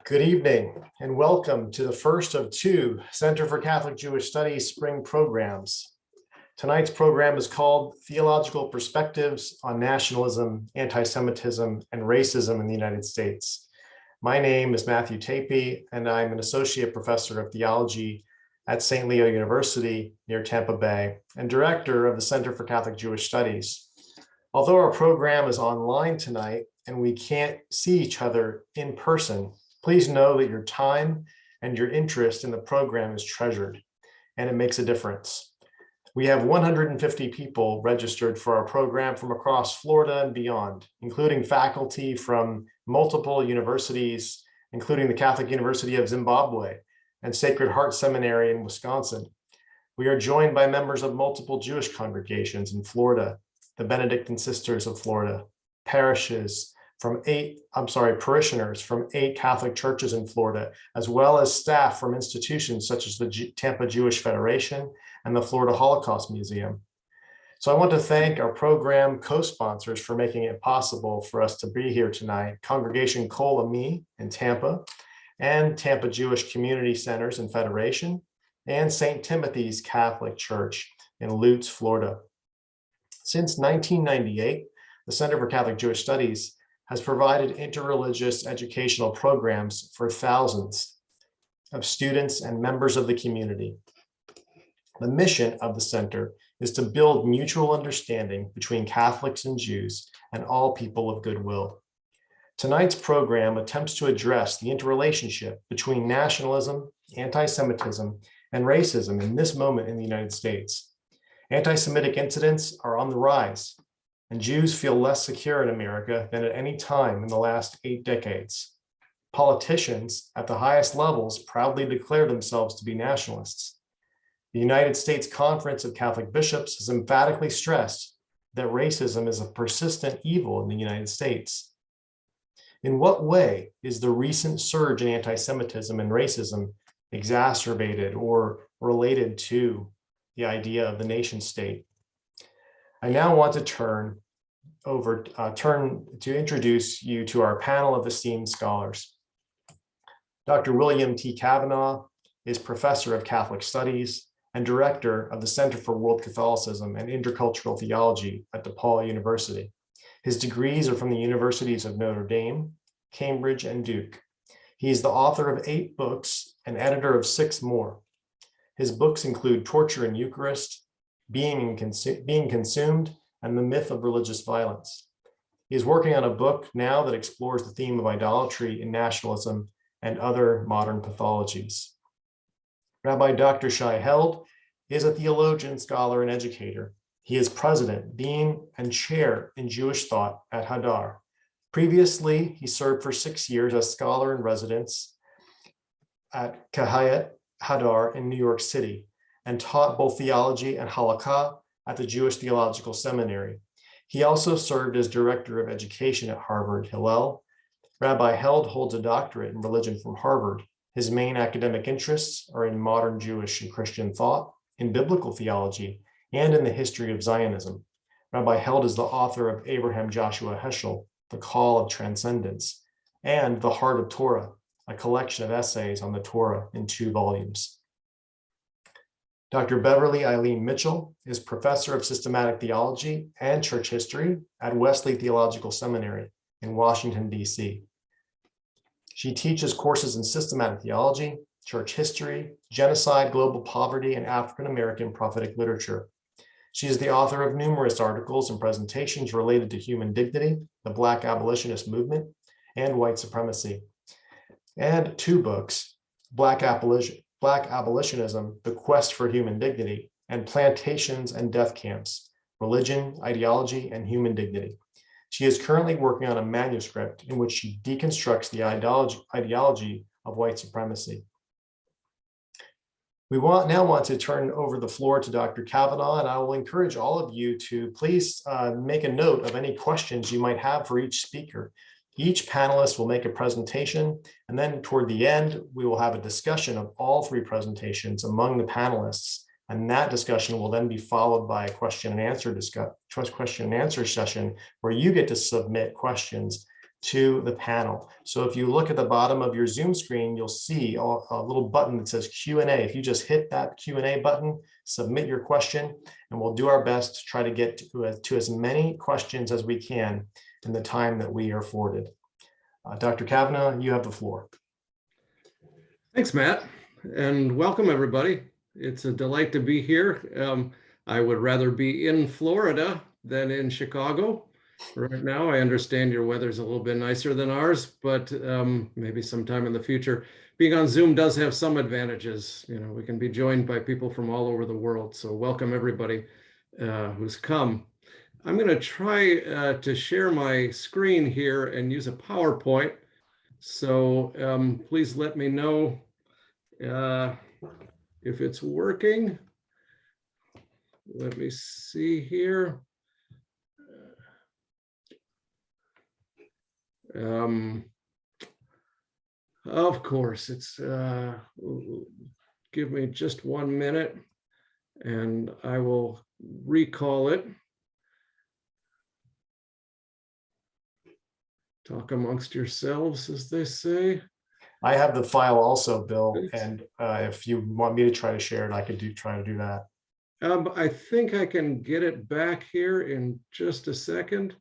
Good evening and welcome to the first of two Center for Catholic Jewish Studies spring programs. Tonight's program is called Theological Perspectives on Nationalism, Antisemitism, and Racism in the United States. My name is Matthew Tapey, and I'm an Associate Professor of Theology at St. Leo University near Tampa Bay and Director of the Center for Catholic Jewish Studies. Although our program is online tonight and we can't see each other in person, please know that your time and your interest in the program is treasured, and it makes a difference. We have 150 people registered for our program from across Florida and beyond, including faculty from multiple universities, including the Catholic University of Zimbabwe and Sacred Heart Seminary in Wisconsin. We are joined by members of multiple Jewish congregations in Florida, the Benedictine Sisters of Florida, parishioners from 8 Catholic churches in Florida, as well as staff from institutions such as the Tampa Jewish Federation and the Florida Holocaust Museum. So I want to thank our program co-sponsors for making it possible for us to be here tonight, Congregation Kol Ami in Tampa, and Tampa Jewish Community Centers and Federation, and St. Timothy's Catholic Church in Lutz, Florida. Since 1998, the Center for Catholic Jewish Studies has provided interreligious educational programs for thousands of students and members of the community. The mission of the center is to build mutual understanding between Catholics and Jews and all people of goodwill. Tonight's program attempts to address the interrelationship between nationalism, anti-Semitism, and racism in this moment in the United States. Anti-Semitic incidents are on the rise, and Jews feel less secure in America than at any time in the last 8 decades. Politicians at the highest levels proudly declare themselves to be nationalists. The United States Conference of Catholic Bishops has emphatically stressed that racism is a persistent evil in the United States. In what way is the recent surge in anti-Semitism and racism exacerbated or related to the idea of the nation state? I now want to turn to introduce you to our panel of esteemed scholars. Dr. William T. Cavanaugh is Professor of Catholic Studies and Director of the Center for World Catholicism and Intercultural Theology at DePaul University. His degrees are from the universities of Notre Dame, Cambridge, and Duke. He is the author of 8 books and editor of 6 more. His books include Torture and Eucharist, Being Consumed, and The Myth of Religious Violence. He is working on a book now that explores the theme of idolatry in nationalism and other modern pathologies. Rabbi Dr. Shai Held is a theologian, scholar, and educator. He is president, dean, and chair in Jewish thought at Hadar. Previously, he served for 6 years as scholar in residence at Kahayat Hadar in New York City and taught both theology and halakha at the Jewish Theological Seminary. He also served as director of education at Harvard Hillel. Rabbi Held holds a doctorate in religion from Harvard. His main academic interests are in modern Jewish and Christian thought, in biblical theology, and in the history of Zionism. Rabbi Held is the author of Abraham Joshua Heschel, The Call of Transcendence, and The Heart of Torah, a collection of essays on the Torah in 2 volumes. Dr. Beverly Mitchell is Professor of Systematic Theology and Church History at Wesley Theological Seminary in Washington, D.C. She teaches courses in systematic theology, church history, genocide, global poverty, and African American prophetic literature. She is the author of numerous articles and presentations related to human dignity, the Black abolitionist movement, and white supremacy, and 2 books, Black Abolitionism, The Quest for Human Dignity, and Plantations and Death Camps, Religion, Ideology, and Human Dignity. She is currently working on a manuscript in which she deconstructs the ideology of white supremacy. We now want to turn over the floor to Dr. Cavanaugh, and I will encourage all of you to please make a note of any questions you might have for each speaker. Each panelist will make a presentation, and then toward the end, we will have a discussion of all 3 presentations among the panelists. And that discussion will then be followed by a question and answer session where you get to submit questions to the panel. So if you look at the bottom of your Zoom screen, you'll see a little button that says Q&A. If you just hit that Q&A button, submit your question, and we'll do our best to try to get to as many questions as we can in the time that we are afforded. Dr. Cavanaugh, you have the floor. Thanks, Matt, and welcome everybody. It's a delight to be here. I would rather be in Florida than in Chicago. Right now, I understand your weather's a little bit nicer than ours, but maybe sometime in the future. Being on Zoom does have some advantages. You know, we can be joined by people from all over the world. So welcome everybody who's come. I'm going to try to share my screen here and use a PowerPoint. So please let me know if it's working. Let me see here. Of course, it's give me just 1 minute and I will recall it. Talk amongst yourselves, as they say. I have the file also, Bill, and if you want me to try to share it, I could try to do that. I think I can get it back here in just a second.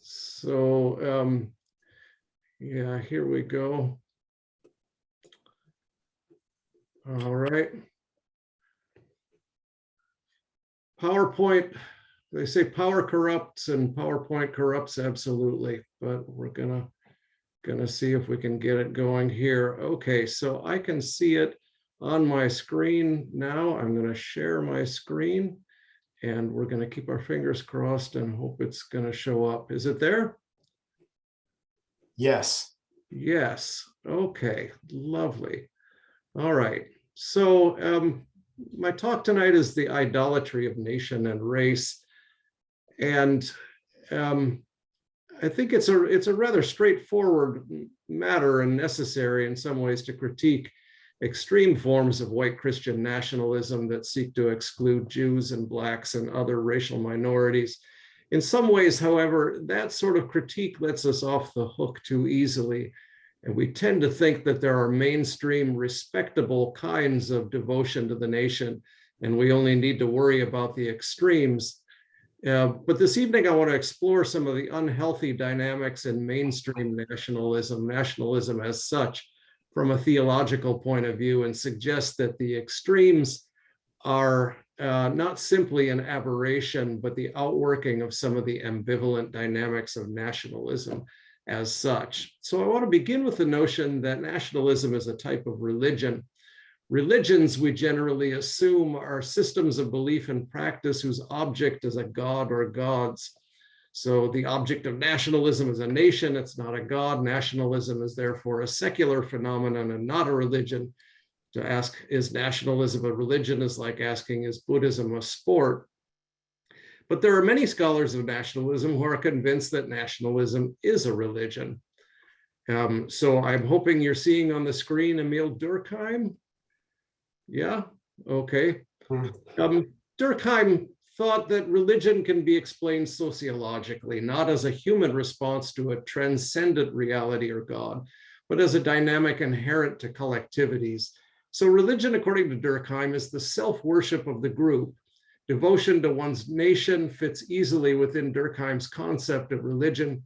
So yeah, here we go. All right. PowerPoint, they say power corrupts and PowerPoint corrupts absolutely, but we're gonna see if we can get it going here. Okay, so I can see it on my screen now. I'm gonna share my screen and we're gonna keep our fingers crossed and hope it's gonna show up. Is it there? Yes. Yes. Okay. Lovely. All right. So my talk tonight is the idolatry of nation and race, and I think it's a rather straightforward matter and necessary in some ways to critique extreme forms of white Christian nationalism that seek to exclude Jews and Blacks and other racial minorities. In some ways, however, that sort of critique lets us off the hook too easily. And we tend to think that there are mainstream, respectable kinds of devotion to the nation, and we only need to worry about the extremes. But this evening, I want to explore some of the unhealthy dynamics in mainstream nationalism as such, from a theological point of view, and suggest that the extremes are not simply an aberration, but the outworking of some of the ambivalent dynamics of nationalism as such. So I want to begin with the notion that nationalism is a type of religion. Religions, we generally assume, are systems of belief and practice whose object is a god or gods. So the object of nationalism is a nation, it's not a god. Nationalism is therefore a secular phenomenon and not a religion. To ask, is nationalism a religion, is like asking, is Buddhism a sport? But there are many scholars of nationalism who are convinced that nationalism is a religion. So I'm hoping you're seeing on the screen Emil Durkheim. Yeah, okay. Durkheim thought that religion can be explained sociologically, not as a human response to a transcendent reality or God, but as a dynamic inherent to collectivities. So religion, according to Durkheim, is the self-worship of the group. Devotion to one's nation fits easily within Durkheim's concept of religion.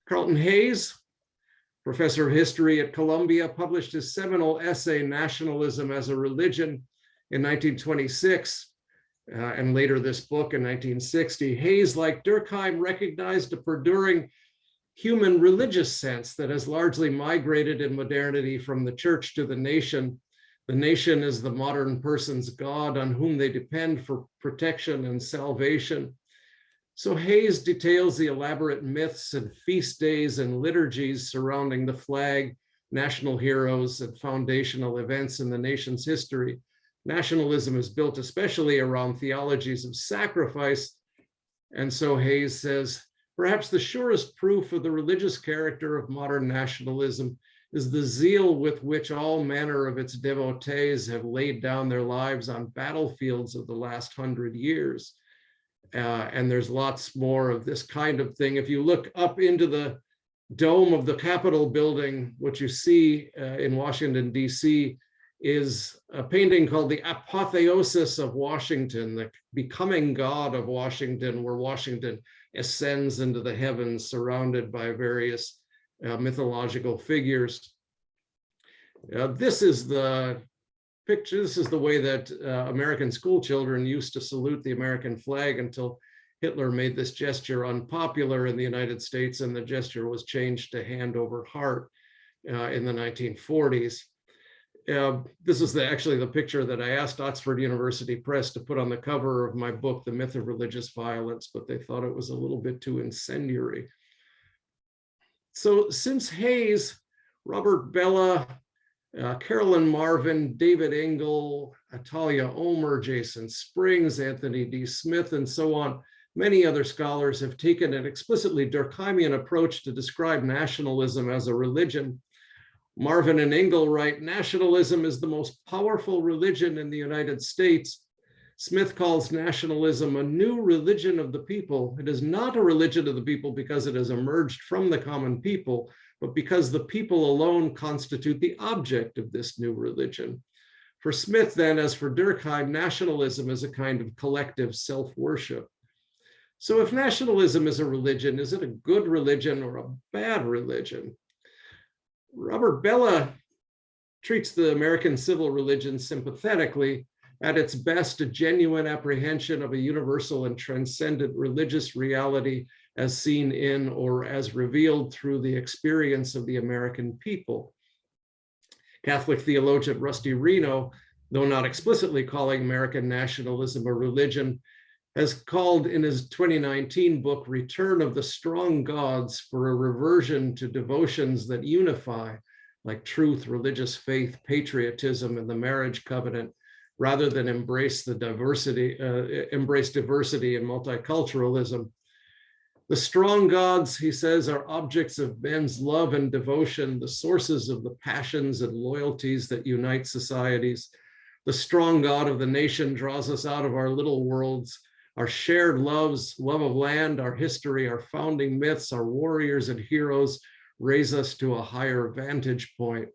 Carlton Hayes, professor of history at Columbia, published his seminal essay, Nationalism as a Religion, in 1926, and later this book in 1960. Hayes, like Durkheim, recognized a perduring human religious sense that has largely migrated in modernity from the church to the nation. The nation is the modern person's God on whom they depend for protection and salvation. So Hayes details the elaborate myths and feast days and liturgies surrounding the flag, national heroes, and foundational events in the nation's history. Nationalism is built especially around theologies of sacrifice. And so Hayes says, perhaps the surest proof of the religious character of modern nationalism is the zeal with which all manner of its devotees have laid down their lives on battlefields of the last 100 years. And there's lots more of this kind of thing. If you look up into the dome of the Capitol building, what you see in Washington, D.C., is a painting called The Apotheosis of Washington, the becoming God of Washington, where Washington ascends into the heavens surrounded by various mythological figures. This is the picture. This is the way that American school children used to salute the American flag until Hitler made this gesture unpopular in the United States, and the gesture was changed to hand over heart in the 1940s. This is actually the picture that I asked Oxford University Press to put on the cover of my book, The Myth of Religious Violence, but they thought it was a little bit too incendiary. So since Hayes, Robert Bella, Carolyn Marvin, David Engel, Atalia Omer, Jason Springs, Anthony D. Smith, and so on, many other scholars have taken an explicitly Durkheimian approach to describe nationalism as a religion. Marvin and Engel write, nationalism is the most powerful religion in the United States. Smith calls nationalism a new religion of the people. It is not a religion of the people because it has emerged from the common people, but because the people alone constitute the object of this new religion. For Smith, then, as for Durkheim, nationalism is a kind of collective self-worship. So if nationalism is a religion, is it a good religion or a bad religion? Robert Bella treats the American civil religion sympathetically. At its best, a genuine apprehension of a universal and transcendent religious reality as seen in or as revealed through the experience of the American people. Catholic theologian Rusty Reno, though not explicitly calling American nationalism a religion, has called in his 2019 book, Return of the Strong Gods, for a reversion to devotions that unify, like truth, religious faith, patriotism, and the marriage covenant, rather than embrace diversity and multiculturalism. The strong gods, he says, are objects of men's love and devotion, the sources of the passions and loyalties that unite societies. The strong God of the nation draws us out of our little worlds, our shared loves, love of land, our history, our founding myths, our warriors and heroes raise us to a higher vantage point.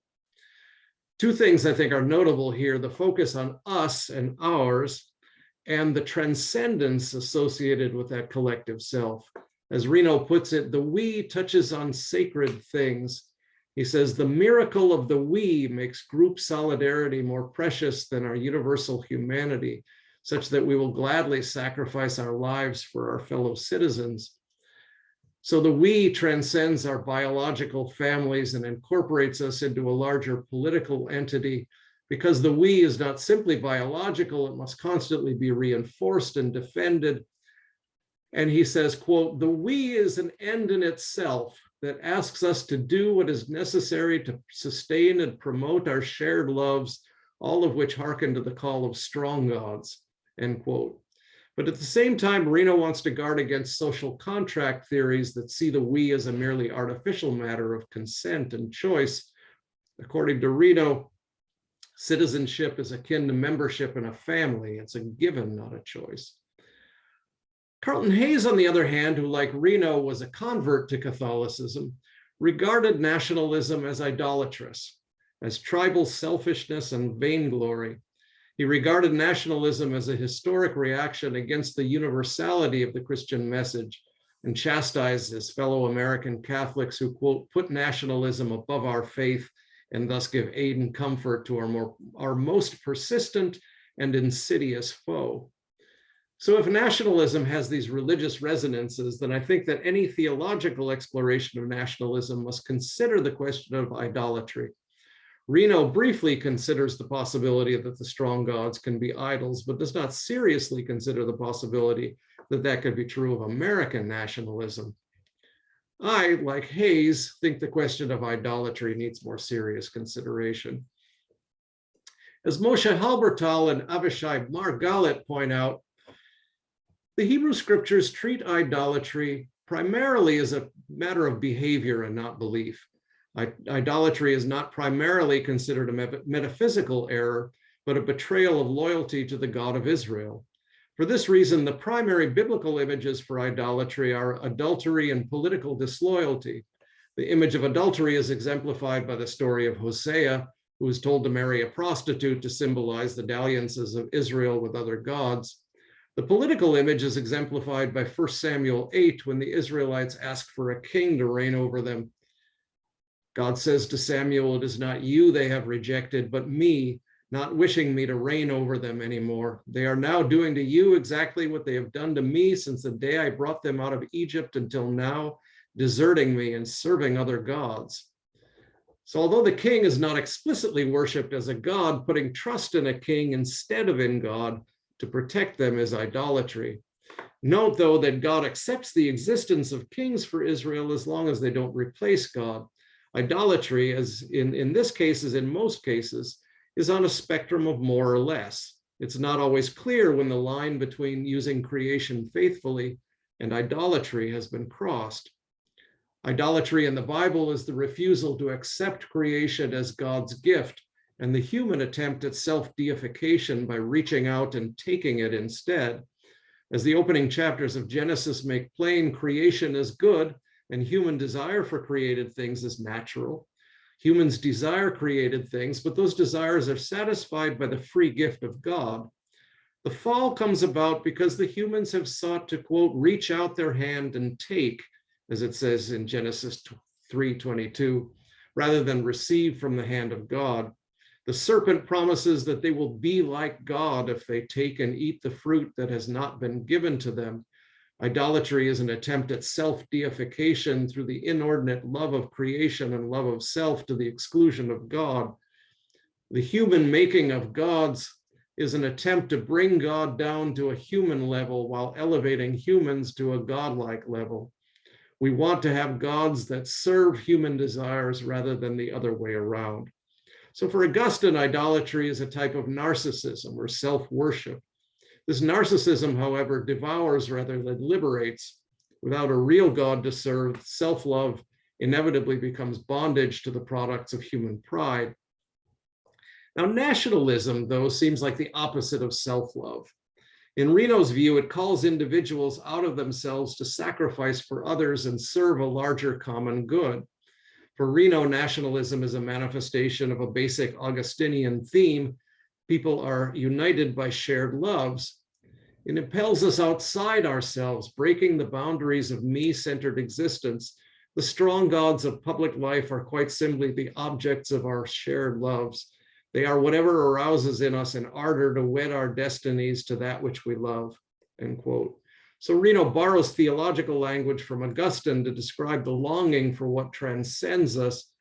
Two things I think are notable here: the focus on us and ours, and the transcendence associated with that collective self. As Reno puts it, the we touches on sacred things. He says, the miracle of the we makes group solidarity more precious than our universal humanity, such that we will gladly sacrifice our lives for our fellow citizens. So the we transcends our biological families and incorporates us into a larger political entity, because the we is not simply biological, it must constantly be reinforced and defended. And he says, quote, the we is an end in itself that asks us to do what is necessary to sustain and promote our shared loves, all of which hearken to the call of strong gods, end quote. But at the same time, Reno wants to guard against social contract theories that see the we as a merely artificial matter of consent and choice. According to Reno, citizenship is akin to membership in a family. It's a given, not a choice. Carlton Hayes, on the other hand, who like Reno was a convert to Catholicism, regarded nationalism as idolatrous, as tribal selfishness and vainglory. He regarded nationalism as a historic reaction against the universality of the Christian message, and chastised his fellow American Catholics who, quote, put nationalism above our faith and thus give aid and comfort to our most persistent and insidious foe. So if nationalism has these religious resonances, then I think that any theological exploration of nationalism must consider the question of idolatry. Reno briefly considers the possibility that the strong gods can be idols, but does not seriously consider the possibility that that could be true of American nationalism. I, like Hayes, think the question of idolatry needs more serious consideration. As Moshe Halbertal and Avishai Margalit point out, the Hebrew scriptures treat idolatry primarily as a matter of behavior and not belief. Idolatry is not primarily considered a metaphysical error, but a betrayal of loyalty to the God of Israel. For this reason, the primary biblical images for idolatry are adultery and political disloyalty. The image of adultery is exemplified by the story of Hosea, who is told to marry a prostitute to symbolize the dalliances of Israel with other gods. The political image is exemplified by 1 Samuel 8, when the Israelites ask for a king to reign over them. God says to Samuel, "It is not you they have rejected, but me, not wishing me to reign over them anymore. They are now doing to you exactly what they have done to me since the day I brought them out of Egypt until now, deserting me and serving other gods." So although the king is not explicitly worshiped as a god, putting trust in a king instead of in God to protect them is idolatry. Note, though, that God accepts the existence of kings for Israel as long as they don't replace God. Idolatry, as in this case, as in most cases, is on a spectrum of more or less. It's not always clear when the line between using creation faithfully and idolatry has been crossed. Idolatry in the Bible is the refusal to accept creation as God's gift and the human attempt at self-deification by reaching out and taking it instead. As the opening chapters of Genesis make plain, creation is good and human desire for created things is natural. Humans desire created things, but those desires are satisfied by the free gift of God. The fall comes about because the humans have sought to, quote, reach out their hand and take, as it says in Genesis 3:22, rather than receive from the hand of God. The serpent promises that they will be like God if they take and eat the fruit that has not been given to them. Idolatry is an attempt at self-deification through the inordinate love of creation and love of self to the exclusion of God. The human making of gods is an attempt to bring God down to a human level while elevating humans to a godlike level. We want to have gods that serve human desires rather than the other way around. So for Augustine, idolatry is a type of narcissism or self-worship. This narcissism, however, devours rather than liberates. Without a real God to serve, self-love inevitably becomes bondage to the products of human pride. Now, nationalism, though, seems like the opposite of self-love. In Reno's view, it calls individuals out of themselves to sacrifice for others and serve a larger common good. For Reno, nationalism is a manifestation of a basic Augustinian theme. People are united by shared loves. It impels us outside ourselves, breaking the boundaries of me-centered existence. The strong gods of public life are quite simply the objects of our shared loves. They are whatever arouses in us an ardor to wed our destinies to that which we love, end quote. So Reno borrows theological language from Augustine to describe the longing for what transcends us.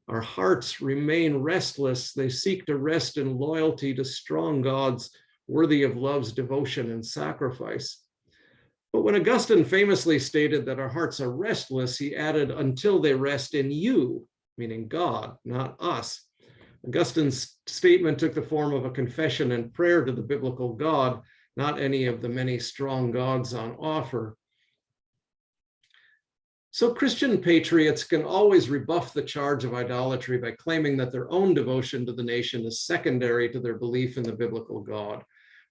Our hearts remain restless. They seek to rest in loyalty to strong gods worthy of love's devotion and sacrifice. But when Augustine famously stated that our hearts are restless, he added, until they rest in you, meaning God, not us. Augustine's statement took the form of a confession and prayer to the biblical God, not any of the many strong gods on offer. So Christian patriots can always rebuff the charge of idolatry by claiming that their own devotion to the nation is secondary to their belief in the biblical God.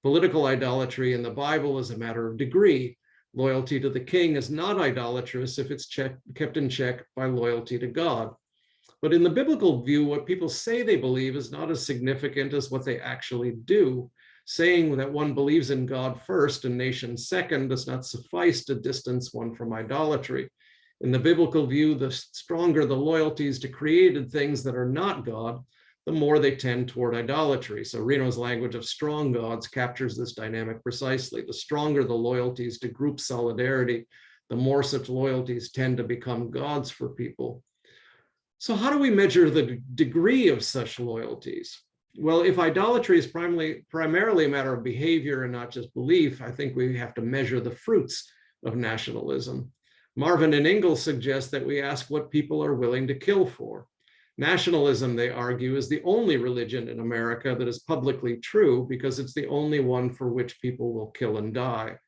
Political idolatry in the Bible is a matter of degree. Loyalty to the king is not idolatrous if it's kept in check by loyalty to God. But in the biblical view, what people say they believe is not as significant as what they actually do. Saying that one believes in God first and nation second does not suffice to distance one from idolatry. In the biblical view, the stronger the loyalties to created things that are not God, the more they tend toward idolatry. So Reno's language of strong gods captures this dynamic precisely. The stronger the loyalties to group solidarity, the more such loyalties tend to become gods for people. So how do we measure the degree of such loyalties? Well, if idolatry is primarily a matter of behavior and not just belief, I think we have to measure the fruits of nationalism. Marvin and Ingalls suggest that we ask what people are willing to kill for. Nationalism, they argue, is the only religion in America that is publicly true because it's the only one for which people will kill and die.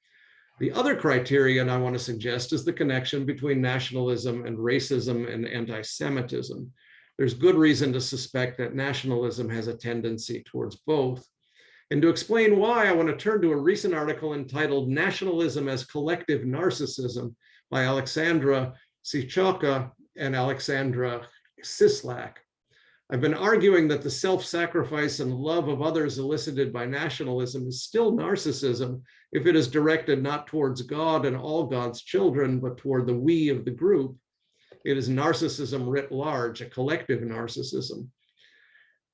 The other criterion I want to suggest is the connection between nationalism and racism and anti-Semitism. There's good reason to suspect that nationalism has a tendency towards both. And to explain why, I want to turn to a recent article entitled Nationalism as Collective Narcissism by Alexandra Sichoka and Alexandra Sislak. I've been arguing that the self-sacrifice and love of others elicited by nationalism is still narcissism if it is directed not towards God and all God's children, but toward the we of the group. It is narcissism writ large, a collective narcissism.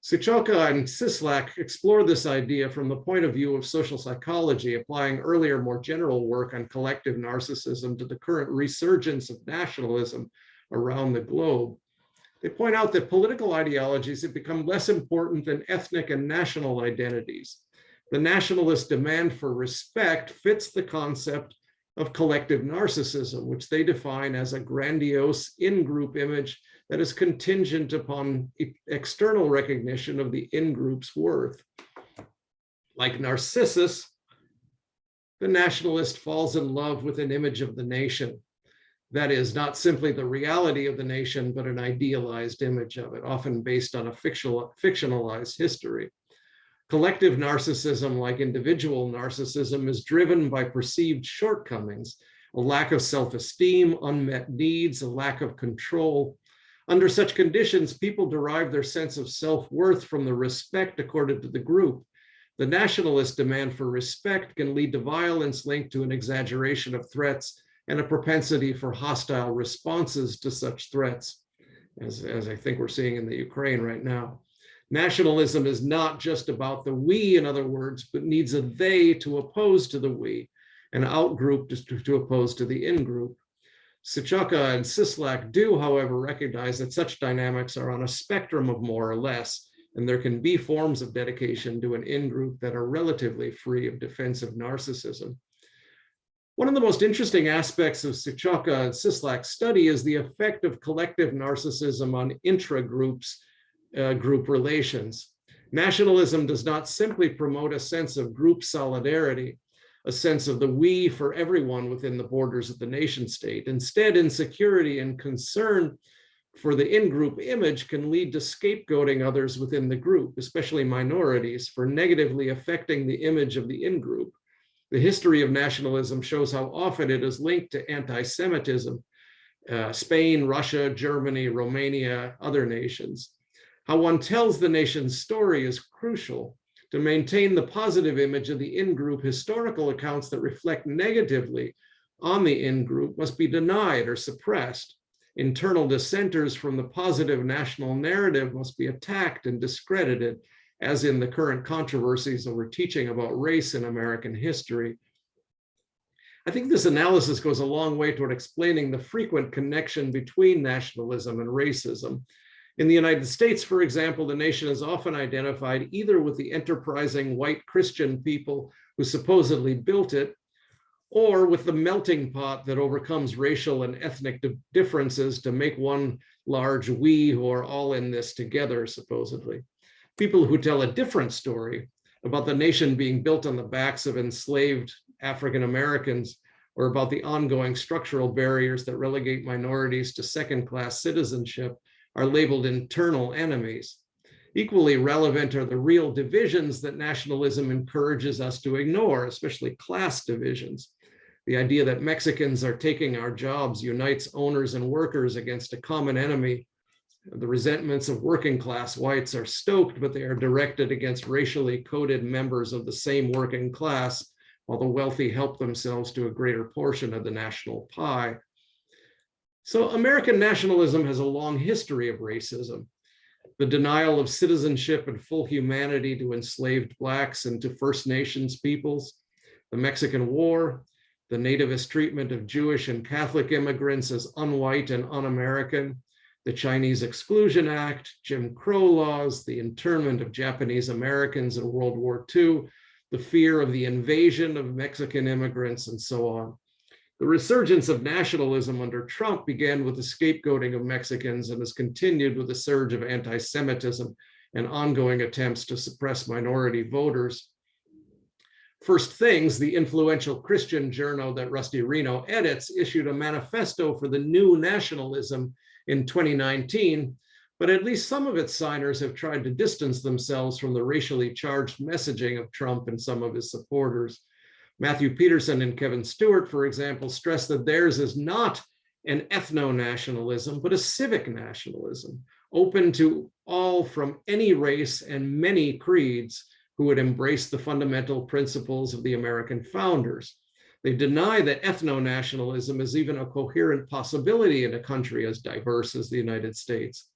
Sichoka and Sislak explore this idea from the point of view of social psychology, applying earlier, more general work on collective narcissism to the current resurgence of nationalism around the globe. They point out that political ideologies have become less important than ethnic and national identities. The nationalist demand for respect fits the concept of collective narcissism, which they define as a grandiose in-group image that is contingent upon external recognition of the in-group's worth. Like Narcissus, the nationalist falls in love with an image of the nation. That is, not simply the reality of the nation, but an idealized image of it, often based on a fictionalized history. Collective narcissism, like individual narcissism, is driven by perceived shortcomings, a lack of self-esteem, unmet needs, a lack of control. Under such conditions, people derive their sense of self-worth from the respect accorded to the group. The nationalist demand for respect can lead to violence linked to an exaggeration of threats and a propensity for hostile responses to such threats, as I think we're seeing in the Ukraine right now. Nationalism is not just about the we, in other words, but needs a they to oppose to the we, an out-group to oppose to the in-group. Sichoka and Sislak do, however, recognize that such dynamics are on a spectrum of more or less, and there can be forms of dedication to an in-group that are relatively free of defensive narcissism. One of the most interesting aspects of Sichoka and Sislak's study is the effect of collective narcissism on intra-groups, group relations. Nationalism does not simply promote a sense of group solidarity, a sense of the we for everyone within the borders of the nation state. Instead, insecurity and concern for the in-group image can lead to scapegoating others within the group, especially minorities, for negatively affecting the image of the in-group. The history of nationalism shows how often it is linked to anti-Semitism, Spain, Russia, Germany, Romania, other nations. How one tells the nation's story is crucial. To maintain the positive image of the in-group, historical accounts that reflect negatively on the in-group must be denied or suppressed. Internal dissenters from the positive national narrative must be attacked and discredited, as in the current controversies over teaching about race in American history. I think this analysis goes a long way toward explaining the frequent connection between nationalism and racism. In the United States, for example, the nation is often identified either with the enterprising white Christian people who supposedly built it, or with the melting pot that overcomes racial and ethnic differences to make one large we who are all in this together, supposedly. People who tell a different story about the nation being built on the backs of enslaved African Americans, or about the ongoing structural barriers that relegate minorities to second-class citizenship, are labeled internal enemies. Equally relevant are the real divisions that nationalism encourages us to ignore, especially class divisions. The idea that Mexicans are taking our jobs unites owners and workers against a common enemy. The resentments of working class whites are stoked, but they are directed against racially coded members of the same working class, while the wealthy help themselves to a greater portion of the national pie. So American nationalism has a long history of racism. The denial of citizenship and full humanity to enslaved Blacks and to First Nations peoples, the Mexican War, the nativist treatment of Jewish and Catholic immigrants as unwhite and un-American, the Chinese Exclusion Act, Jim Crow laws, the internment of Japanese Americans in World War II, the fear of the invasion of Mexican immigrants, and so on. The resurgence of nationalism under Trump began with the scapegoating of Mexicans and has continued with a surge of anti-Semitism and ongoing attempts to suppress minority voters. First Things, the influential Christian journal that Rusty Reno edits, issued a manifesto for the new nationalism in 2019, but at least some of its signers have tried to distance themselves from the racially charged messaging of Trump and some of his supporters. Matthew Peterson and Kevin Stewart, for example, stress that theirs is not an ethno-nationalism, but a civic nationalism, open to all from any race and many creeds who would embrace the fundamental principles of the American founders. They deny that ethno-nationalism is even a coherent possibility in a country as diverse as the United States.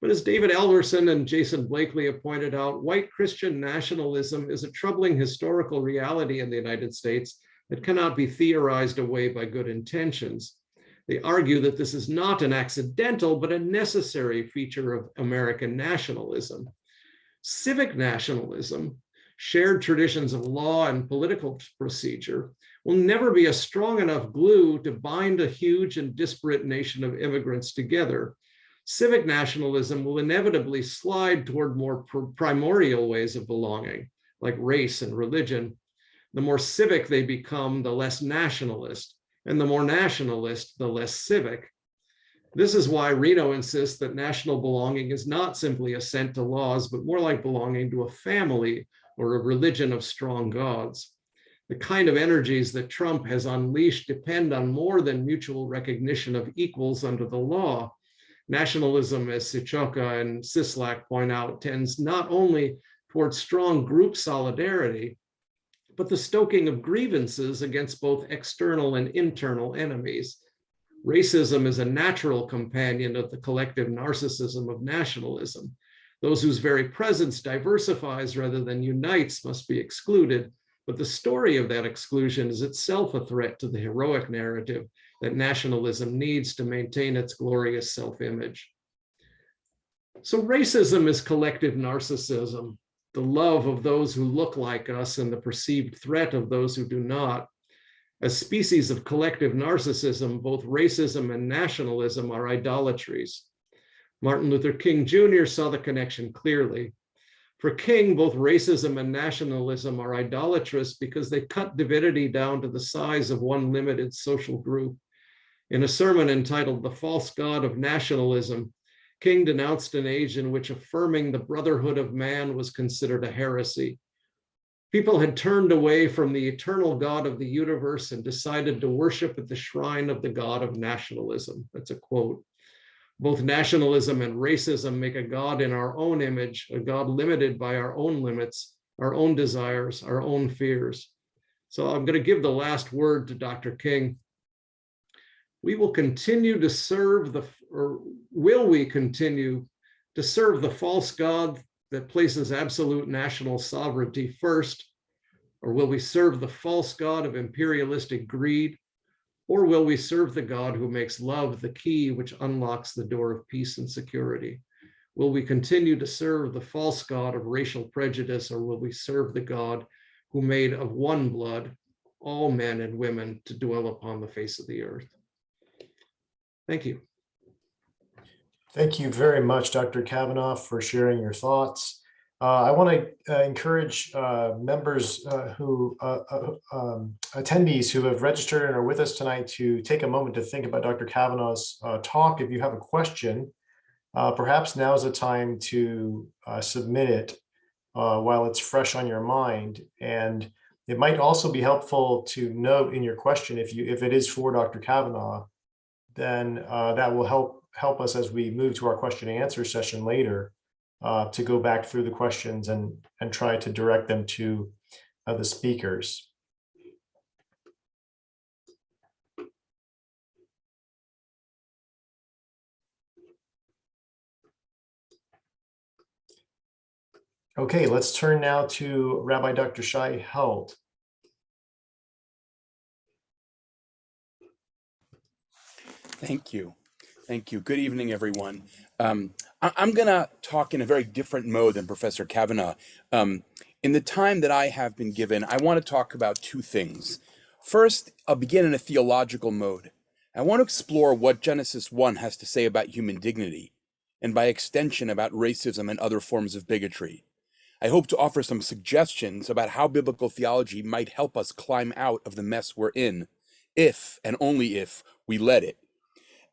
But as David Alverson and Jason Blakely have pointed out, white Christian nationalism is a troubling historical reality in the United States that cannot be theorized away by good intentions. They argue that this is not an accidental, but a necessary feature of American nationalism. Civic nationalism, shared traditions of law and political procedure, will never be a strong enough glue to bind a huge and disparate nation of immigrants together. Civic nationalism will inevitably slide toward more primordial ways of belonging, like race and religion. The more civic they become, the less nationalist, and the more nationalist, the less civic. This is why Reno insists that national belonging is not simply assent to laws, but more like belonging to a family or a religion of strong gods. The kind of energies that Trump has unleashed depend on more than mutual recognition of equals under the law. Nationalism, as Sichoka and Sislak point out, tends not only towards strong group solidarity, but the stoking of grievances against both external and internal enemies. Racism is a natural companion of the collective narcissism of nationalism. Those whose very presence diversifies rather than unites must be excluded, but the story of that exclusion is itself a threat to the heroic narrative that nationalism needs to maintain its glorious self-image. So racism is collective narcissism, the love of those who look like us and the perceived threat of those who do not. As species of collective narcissism, both racism and nationalism are idolatries. Martin Luther King Jr. saw the connection clearly. For King, both racism and nationalism are idolatrous because they cut divinity down to the size of one limited social group. In a sermon entitled "The False God of Nationalism," King denounced an age in which affirming the brotherhood of man was considered a heresy. People had turned away from the eternal God of the universe and decided to worship at the shrine of the God of nationalism. That's a quote. Both nationalism and racism make a God in our own image, a God limited by our own limits, our own desires, our own fears. So I'm going to give the last word to Dr. King. We will continue to serve will we continue to serve the false God that places absolute national sovereignty first? Or will we serve the false God of imperialistic greed? Or will we serve the God who makes love the key which unlocks the door of peace and security? Will we continue to serve the false God of racial prejudice, or will we serve the God who made of one blood all men and women to dwell upon the face of the earth? Thank you. Thank you very much, Dr. Cavanaugh, for sharing your thoughts. I want to encourage members attendees who have registered and are with us tonight to take a moment to think about Dr. Cavanaugh's talk. If you have a question, perhaps now is the time to submit it while it's fresh on your mind. And it might also be helpful to note in your question, if it is for Dr. Cavanaugh, then that will help us as we move to our question and answer session later, to go back through the questions and try to direct them to the speakers. Okay, let's turn now to Rabbi Dr. Shai Held. Thank you. Thank you. Good evening, everyone. I'm going to talk in a very different mode than Professor Cavanaugh. In the time that I have been given, I want to talk about two things. First, I'll begin in a theological mode. I want to explore what Genesis 1 has to say about human dignity, and by extension about racism and other forms of bigotry. I hope to offer some suggestions about how biblical theology might help us climb out of the mess we're in, if and only if we let it.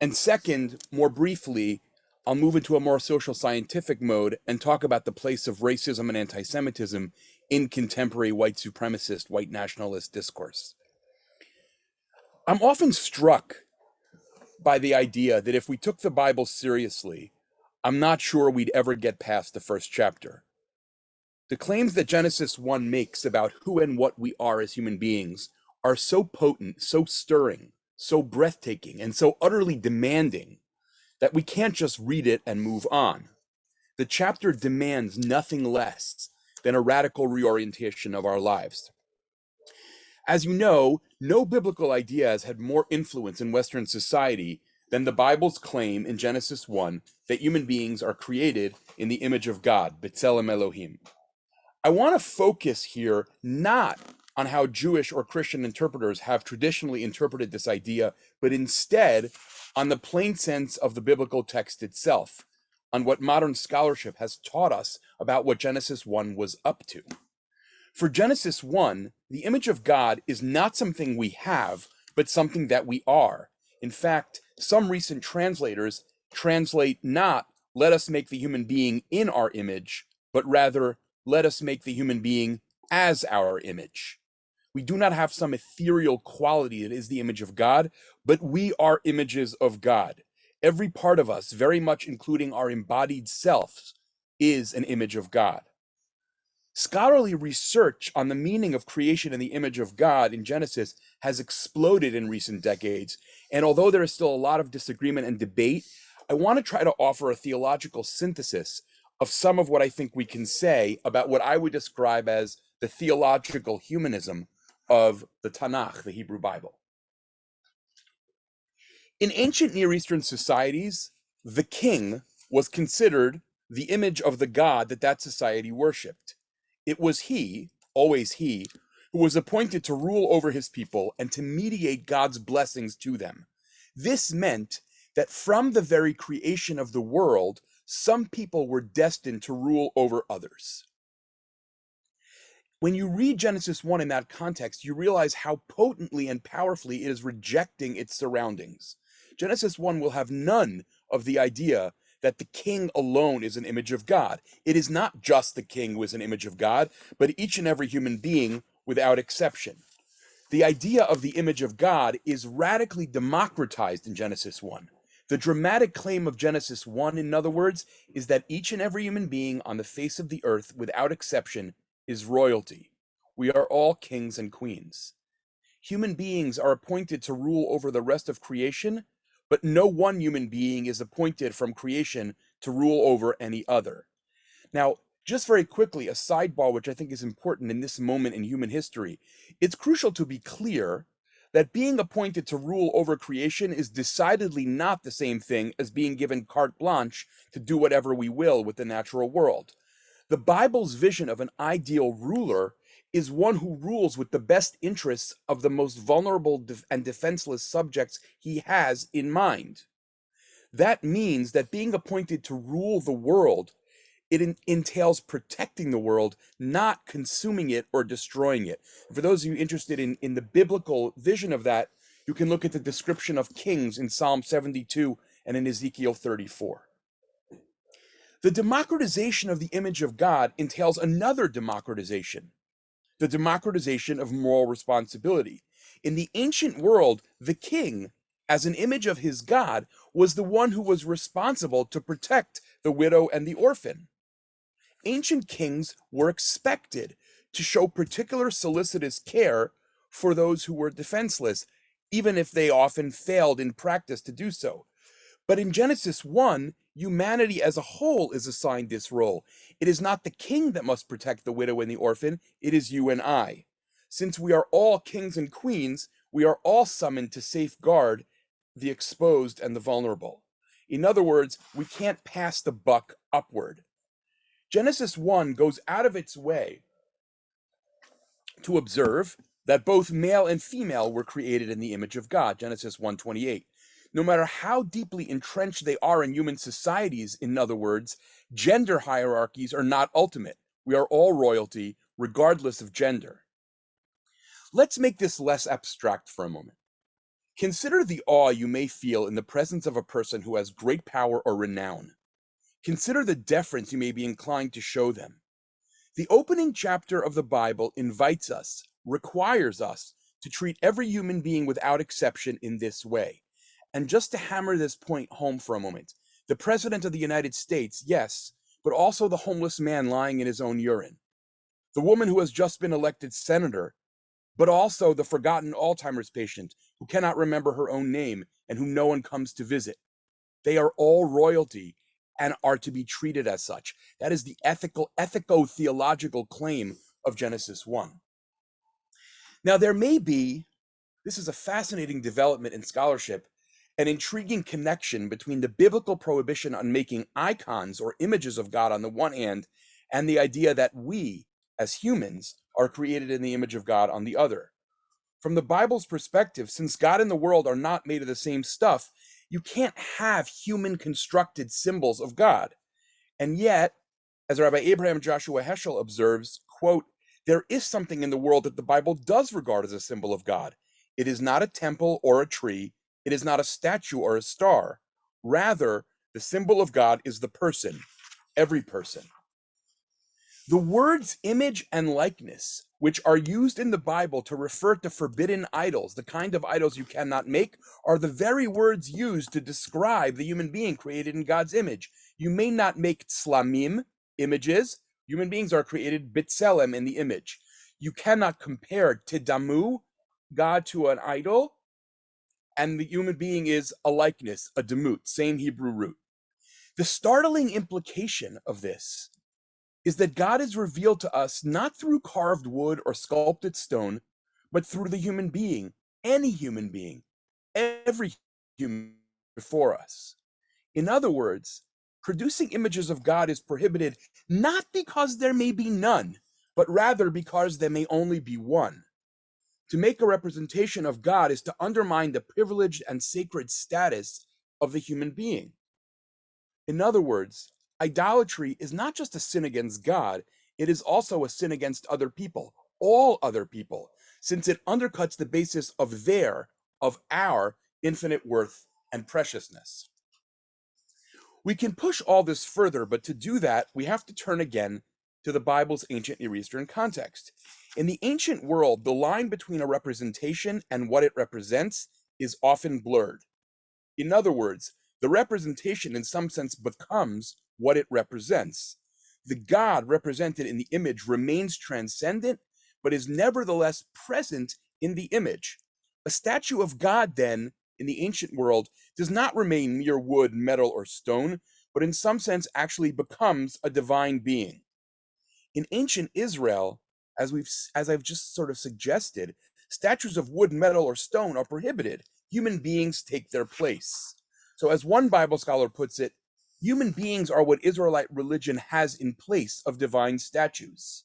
And second, more briefly, I'll move into a more social scientific mode and talk about the place of racism and anti-Semitism in contemporary white supremacist, white nationalist discourse. I'm often struck by the idea that if we took the Bible seriously, I'm not sure we'd ever get past the first chapter. The claims that Genesis 1 makes about who and what we are as human beings are so potent, so stirring, so breathtaking, and so utterly demanding that we can't just read it and move on. The chapter demands nothing less than a radical reorientation of our lives. As you know, no biblical idea has had more influence in Western society than the Bible's claim in Genesis 1 that human beings are created in the image of God, B'Tselem Elohim. I want to focus here not on how Jewish or Christian interpreters have traditionally interpreted this idea, but instead on the plain sense of the biblical text itself, on what modern scholarship has taught us about what Genesis 1 was up to. For Genesis 1, the image of God is not something we have, but something that we are. In fact, some recent translators translate not, let us make the human being in our image, but rather, let us make the human being as our image. We do not have some ethereal quality that is the image of God, but we are images of God. Every part of us, very much including our embodied selves, is an image of God. Scholarly research on the meaning of creation in the image of God in Genesis has exploded in recent decades, and although there is still a lot of disagreement and debate, I want to try to offer a theological synthesis of some of what I think we can say about what I would describe as the theological humanism of the Tanakh, the Hebrew Bible. In ancient Near Eastern societies, the king was considered the image of the god that society worshipped. It was he, always he, who was appointed to rule over his people and to mediate God's blessings to them. This meant that from the very creation of the world, some people were destined to rule over others. When you read Genesis 1 in that context, you realize how potently and powerfully it is rejecting its surroundings. Genesis 1 will have none of the idea that the king alone is an image of God. It is not just the king who is an image of God, but each and every human being without exception. The idea of the image of God is radically democratized in Genesis 1. The dramatic claim of Genesis 1, in other words, is that each and every human being on the face of the earth, without exception, is royalty. We are all kings and queens. Human beings are appointed to rule over the rest of creation, but no one human being is appointed from creation to rule over any other. Now, just very quickly, a sidebar which I think is important in this moment in human history. It's crucial to be clear that being appointed to rule over creation is decidedly not the same thing as being given carte blanche to do whatever we will with the natural world. The Bible's vision of an ideal ruler is one who rules with the best interests of the most vulnerable and defenseless subjects he has in mind. That means that being appointed to rule the world, it entails protecting the world, not consuming it or destroying it. For those of you interested in the biblical vision of that, you can look at the description of kings in Psalm 72 and in Ezekiel 34. The democratization of the image of God entails another democratization, the democratization of moral responsibility. In the ancient world, the king, as an image of his God, was the one who was responsible to protect the widow and the orphan. Ancient kings were expected to show particular solicitous care for those who were defenseless, even if they often failed in practice to do so. But in Genesis 1, humanity as a whole is assigned this role. It is not the king that must protect the widow and the orphan, it is you and I. Since we are all kings and queens, we are all summoned to safeguard the exposed and the vulnerable. In other words, we can't pass the buck upward. Genesis 1 goes out of its way to observe that both male and female were created in the image of God, Genesis 1:28. No matter how deeply entrenched they are in human societies, in other words, gender hierarchies are not ultimate. We are all royalty, regardless of gender. Let's make this less abstract for a moment. Consider the awe you may feel in the presence of a person who has great power or renown. consider the deference you may be inclined to show them. The opening chapter of the Bible invites us, requires us, to treat every human being without exception in this way. And just to hammer this point home for a moment, the President of the United States, yes, but also the homeless man lying in his own urine, the woman who has just been elected senator, but also the forgotten Alzheimer's patient who cannot remember her own name and whom no one comes to visit. They are all royalty and are to be treated as such. That is the ethico-theological claim of Genesis 1. Now, there may be, this is a fascinating development in scholarship, an intriguing connection between the biblical prohibition on making icons or images of God on the one hand, and the idea that we, as humans, are created in the image of God on the other. From the Bible's perspective, since God and the world are not made of the same stuff, you can't have human constructed symbols of God. And yet, as Rabbi Abraham Joshua Heschel observes, quote, there is something in the world that the Bible does regard as a symbol of God. It is not a temple or a tree. It is not a statue or a star. Rather, the symbol of God is the person, every person. The words image and likeness, which are used in the Bible to refer to forbidden idols, the kind of idols you cannot make, are the very words used to describe the human being created in God's image. You may not make tzlamim, images. Human beings are created b'tselem, in the image. You cannot compare tidamu, God, to an idol, and the human being is a likeness, a demut, same Hebrew root. The startling implication of this is that God is revealed to us not through carved wood or sculpted stone, but through the human being, any human being, every human before us. In other words, producing images of God is prohibited not because there may be none, but rather because there may only be one. To make a representation of God is to undermine the privileged and sacred status of the human being. In other words, idolatry is not just a sin against God, it is also a sin against other people, all other people, since it undercuts the basis of our infinite worth and preciousness. We can push all this further, but to do that, we have to turn again to the Bible's ancient Near Eastern context. In the ancient world, the line between a representation and what it represents is often blurred. In other words, the representation in some sense becomes what it represents. The God represented in the image remains transcendent, but is nevertheless present in the image. A statue of God, then, in the ancient world, does not remain mere wood, metal, or stone, but in some sense actually becomes a divine being. In ancient Israel, as I've just sort of suggested, statues of wood, metal, or stone are prohibited. Human beings take their place. So as one Bible scholar puts it, human beings are what Israelite religion has in place of divine statues.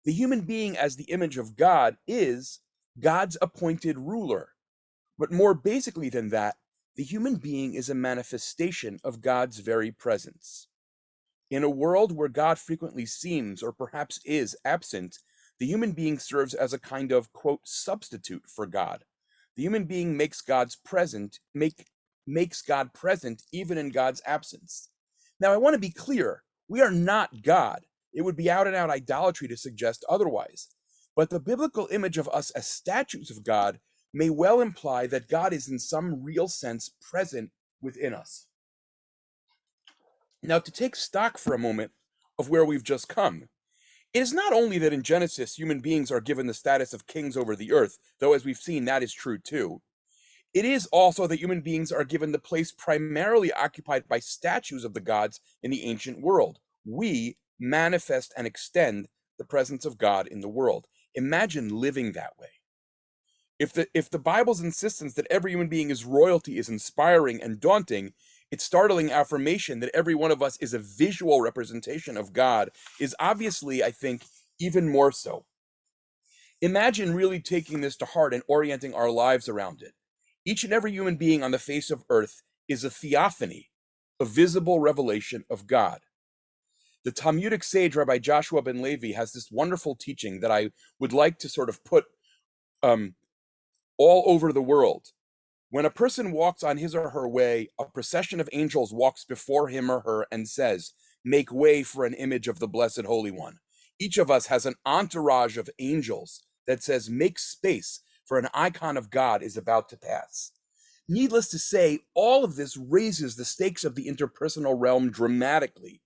The human being as the image of God is God's appointed ruler. But more basically than that, the human being is a manifestation of God's very presence. In a world where God frequently seems, or perhaps is, absent, the human being serves as a kind of, quote, substitute for God. The human being makes God present even in God's absence. Now, I want to be clear. We are not God. It would be out and out idolatry to suggest otherwise. But the biblical image of us as statues of God may well imply that God is in some real sense present within us. Now, to take stock for a moment of where we've just come, it is not only that in Genesis human beings are given the status of kings over the earth, though as we've seen that is true too. It is also that human beings are given the place primarily occupied by statues of the gods in the ancient world. We manifest and extend the presence of God in the world. Imagine living that way. If the Bible's insistence that every human being is royalty is inspiring and daunting, its startling affirmation that every one of us is a visual representation of God is obviously, I think, even more so. Imagine really taking this to heart and orienting our lives around it. Each and every human being on the face of earth is a theophany, a visible revelation of God. The Talmudic sage Rabbi Joshua ben Levi has this wonderful teaching that I would like to sort of put all over the world. When a person walks on his or her way, a procession of angels walks before him or her and says, "Make way for an image of the Blessed Holy One." Each of us has an entourage of angels that says, "Make space for an icon of God is about to pass." Needless to say, all of this raises the stakes of the interpersonal realm dramatically.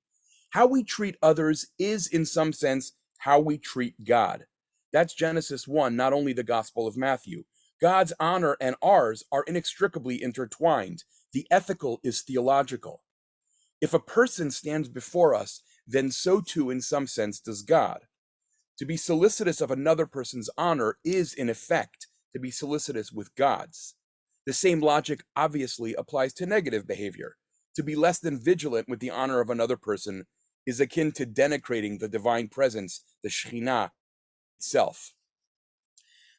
How we treat others is, in some sense, how we treat God. That's Genesis 1, not only the Gospel of Matthew. God's honor and ours are inextricably intertwined. The ethical is theological. If a person stands before us, then so too, in some sense, does God. To be solicitous of another person's honor is, in effect, to be solicitous with God's. The same logic obviously applies to negative behavior. To be less than vigilant with the honor of another person is akin to denigrating the divine presence, the Shekhinah itself.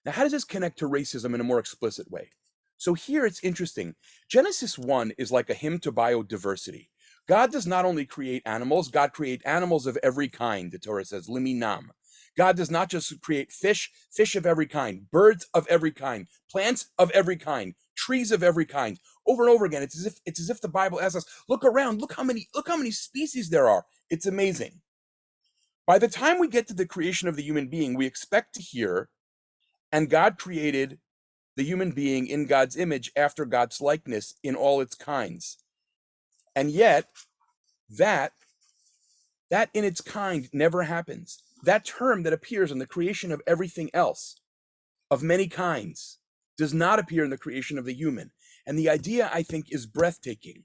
Now, how does this connect to racism in a more explicit way? So here it's interesting. Genesis 1 is like a hymn to biodiversity. God does not only create animals, God creates animals of every kind, the Torah says, liminam. God does not just create fish of every kind, birds of every kind, plants of every kind, trees of every kind. Over and over again, it's as if the Bible asks us, look around, look how many species there are. It's amazing. By the time we get to the creation of the human being, we expect to hear, and God created the human being in God's image after God's likeness in all its kinds. And yet, that in its kind never happens. That term that appears in the creation of everything else, of many kinds, does not appear in the creation of the human. And the idea, I think, is breathtaking.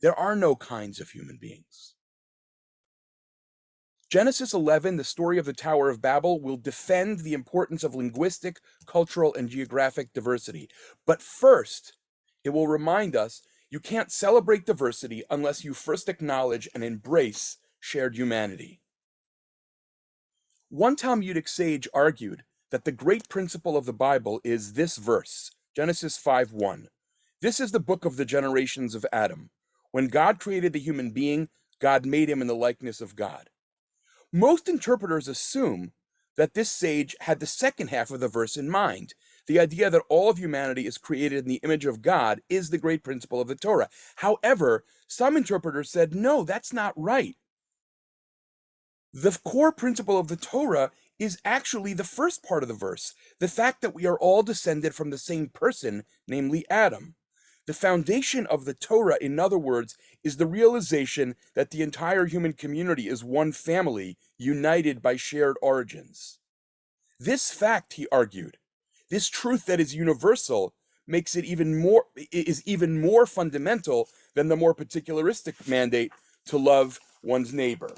There are no kinds of human beings. Genesis 11, the story of the Tower of Babel, will defend the importance of linguistic, cultural, and geographic diversity. But first, it will remind us you can't celebrate diversity unless you first acknowledge and embrace shared humanity. One Talmudic sage argued that the great principle of the Bible is this verse, Genesis 5:1. This is the book of the generations of Adam. When God created the human being, God made him in the likeness of God. Most interpreters assume that this sage had the second half of the verse in mind. The idea that all of humanity is created in the image of God is the great principle of the Torah. However, some interpreters said, no, that's not right. The core principle of the Torah is actually the first part of the verse, the fact that we are all descended from the same person, namely Adam. The foundation of the Torah, in other words, is the realization that the entire human community is one family, united by shared origins. This fact, he argued, this truth that is universal, makes it even more fundamental than the more particularistic mandate to love one's neighbor.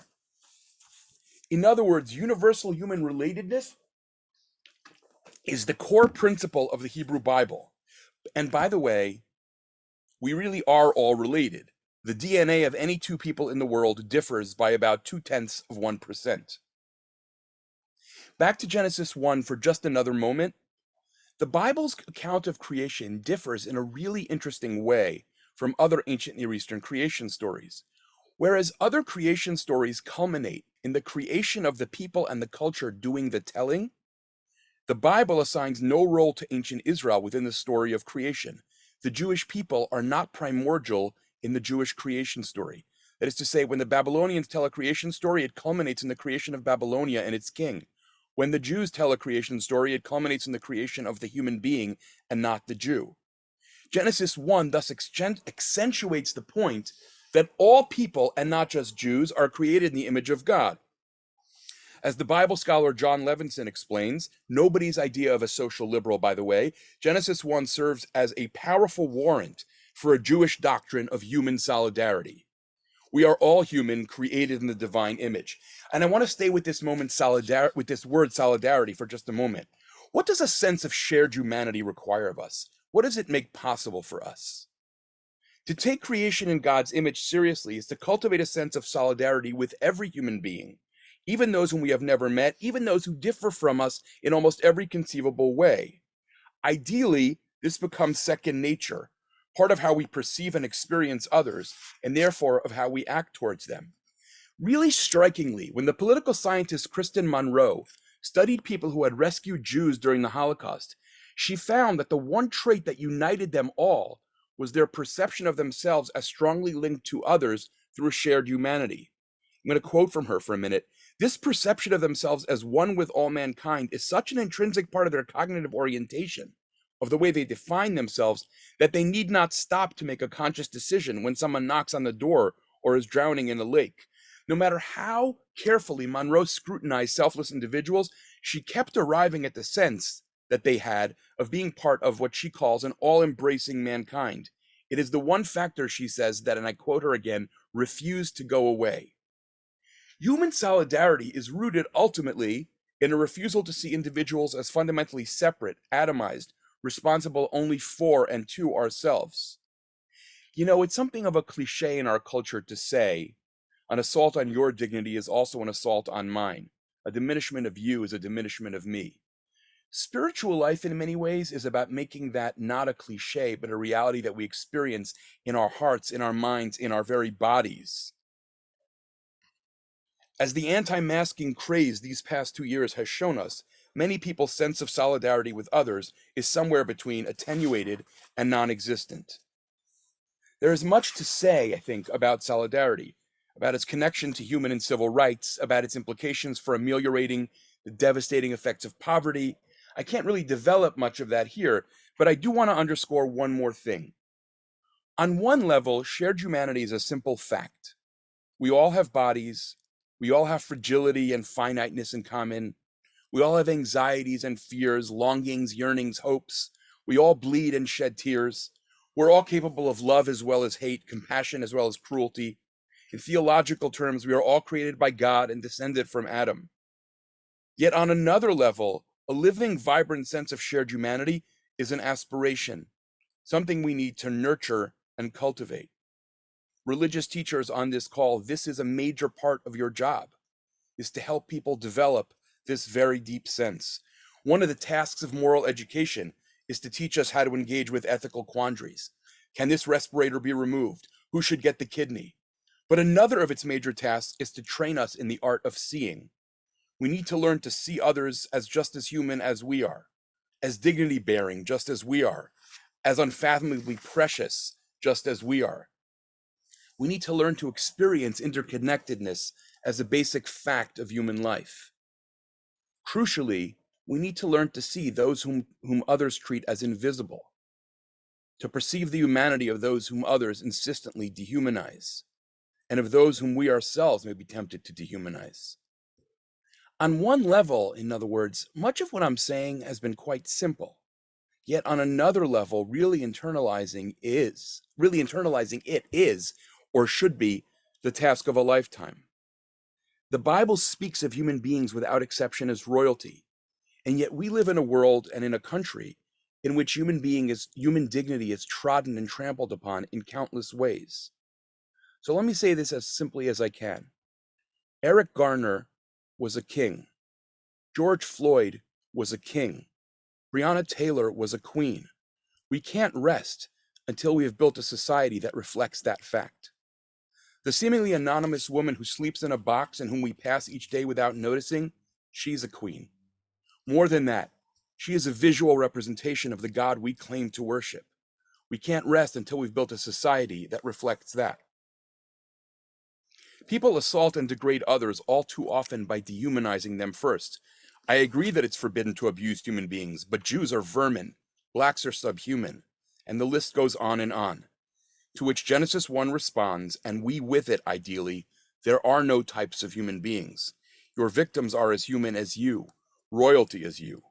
In other words, universal human relatedness is the core principle of the Hebrew Bible. And by the way, we really are all related. The DNA of any two people in the world differs by about 0.2%. Back to Genesis 1 for just another moment. The Bible's account of creation differs in a really interesting way from other ancient Near Eastern creation stories. Whereas other creation stories culminate in the creation of the people and the culture doing the telling, the Bible assigns no role to ancient Israel within the story of creation. The Jewish people are not primordial in the Jewish creation story. That is to say, when the Babylonians tell a creation story, it culminates in the creation of Babylonia and its king. When the Jews tell a creation story, it culminates in the creation of the human being and not the Jew. Genesis 1 thus accentuates the point that all people, and not just Jews, are created in the image of God. As the Bible scholar John Levinson explains, nobody's idea of a social liberal, by the way, Genesis 1 serves as a powerful warrant for a Jewish doctrine of human solidarity. We are all human, created in the divine image. And I want to stay with this with this word solidarity for just a moment. What does a sense of shared humanity require of us? What does it make possible for us? To take creation in God's image seriously is to cultivate a sense of solidarity with every human being, even those whom we have never met, even those who differ from us in almost every conceivable way. Ideally, this becomes second nature, part of how we perceive and experience others, and therefore of how we act towards them. Really strikingly, when the political scientist Kristen Monroe studied people who had rescued Jews during the Holocaust, She found that the one trait that united them all was their perception of themselves as strongly linked to others through a shared humanity. I'm going to quote from her for a minute. This perception of themselves as one with all mankind is such an intrinsic part of their cognitive orientation, of the way they define themselves, that they need not stop to make a conscious decision when someone knocks on the door or is drowning in a lake. No matter how carefully Monroe scrutinized selfless individuals, she kept arriving at the sense that they had of being part of what she calls an all-embracing mankind. It is the one factor, she says, that, and I quote her again, refused to go away. Human solidarity is rooted ultimately in a refusal to see individuals as fundamentally separate, atomized, responsible only for and to ourselves. You know, it's something of a cliche in our culture to say, an assault on your dignity is also an assault on mine. A diminishment of you is a diminishment of me. Spiritual life, in many ways, is about making that not a cliche, but a reality that we experience in our hearts, in our minds, in our very bodies. As the anti-masking craze these past 2 years has shown us, many people's sense of solidarity with others is somewhere between attenuated and non-existent. There is much to say, I think, about solidarity, about its connection to human and civil rights, about its implications for ameliorating the devastating effects of poverty. I can't really develop much of that here, but I do want to underscore one more thing. On one level, shared humanity is a simple fact. We all have bodies. We all have fragility and finiteness in common. We all have anxieties and fears, longings, yearnings, hopes. We all bleed and shed tears. We're all capable of love as well as hate, compassion as well as cruelty. In theological terms, we are all created by God and descended from Adam. Yet on another level, a living, vibrant sense of shared humanity is an aspiration, something we need to nurture and cultivate. Religious teachers on this call, this is a major part of your job, is to help people develop this very deep sense. One of the tasks of moral education is to teach us how to engage with ethical quandaries. Can this respirator be removed? Who should get the kidney? But another of its major tasks is to train us in the art of seeing. We need to learn to see others as just as human as we are, as dignity-bearing just as we are, as unfathomably precious just as we are. We need to learn to experience interconnectedness as a basic fact of human life. Crucially, we need to learn to see those whom others treat as invisible, to perceive the humanity of those whom others insistently dehumanize, and of those whom we ourselves may be tempted to dehumanize. On one level, in other words, much of what I'm saying has been quite simple. Yet on another level, really internalizing it is, or should be, the task of a lifetime. The Bible speaks of human beings without exception as royalty, and yet we live in a world and in a country in which human dignity is trodden and trampled upon in countless ways. So let me say this as simply as I can. Eric Garner was a king. George Floyd was a king. Breonna Taylor was a queen. We can't rest until we have built a society that reflects that fact. The seemingly anonymous woman who sleeps in a box and whom we pass each day without noticing, she's a queen. More than that, she is a visual representation of the God we claim to worship. We can't rest until we've built a society that reflects that. People assault and degrade others all too often by dehumanizing them first. I agree that it's forbidden to abuse human beings, but Jews are vermin, blacks are subhuman, and the list goes on and on. To which Genesis 1 responds, and we with it ideally, there are no types of human beings. Your victims are as human as you, royalty as you,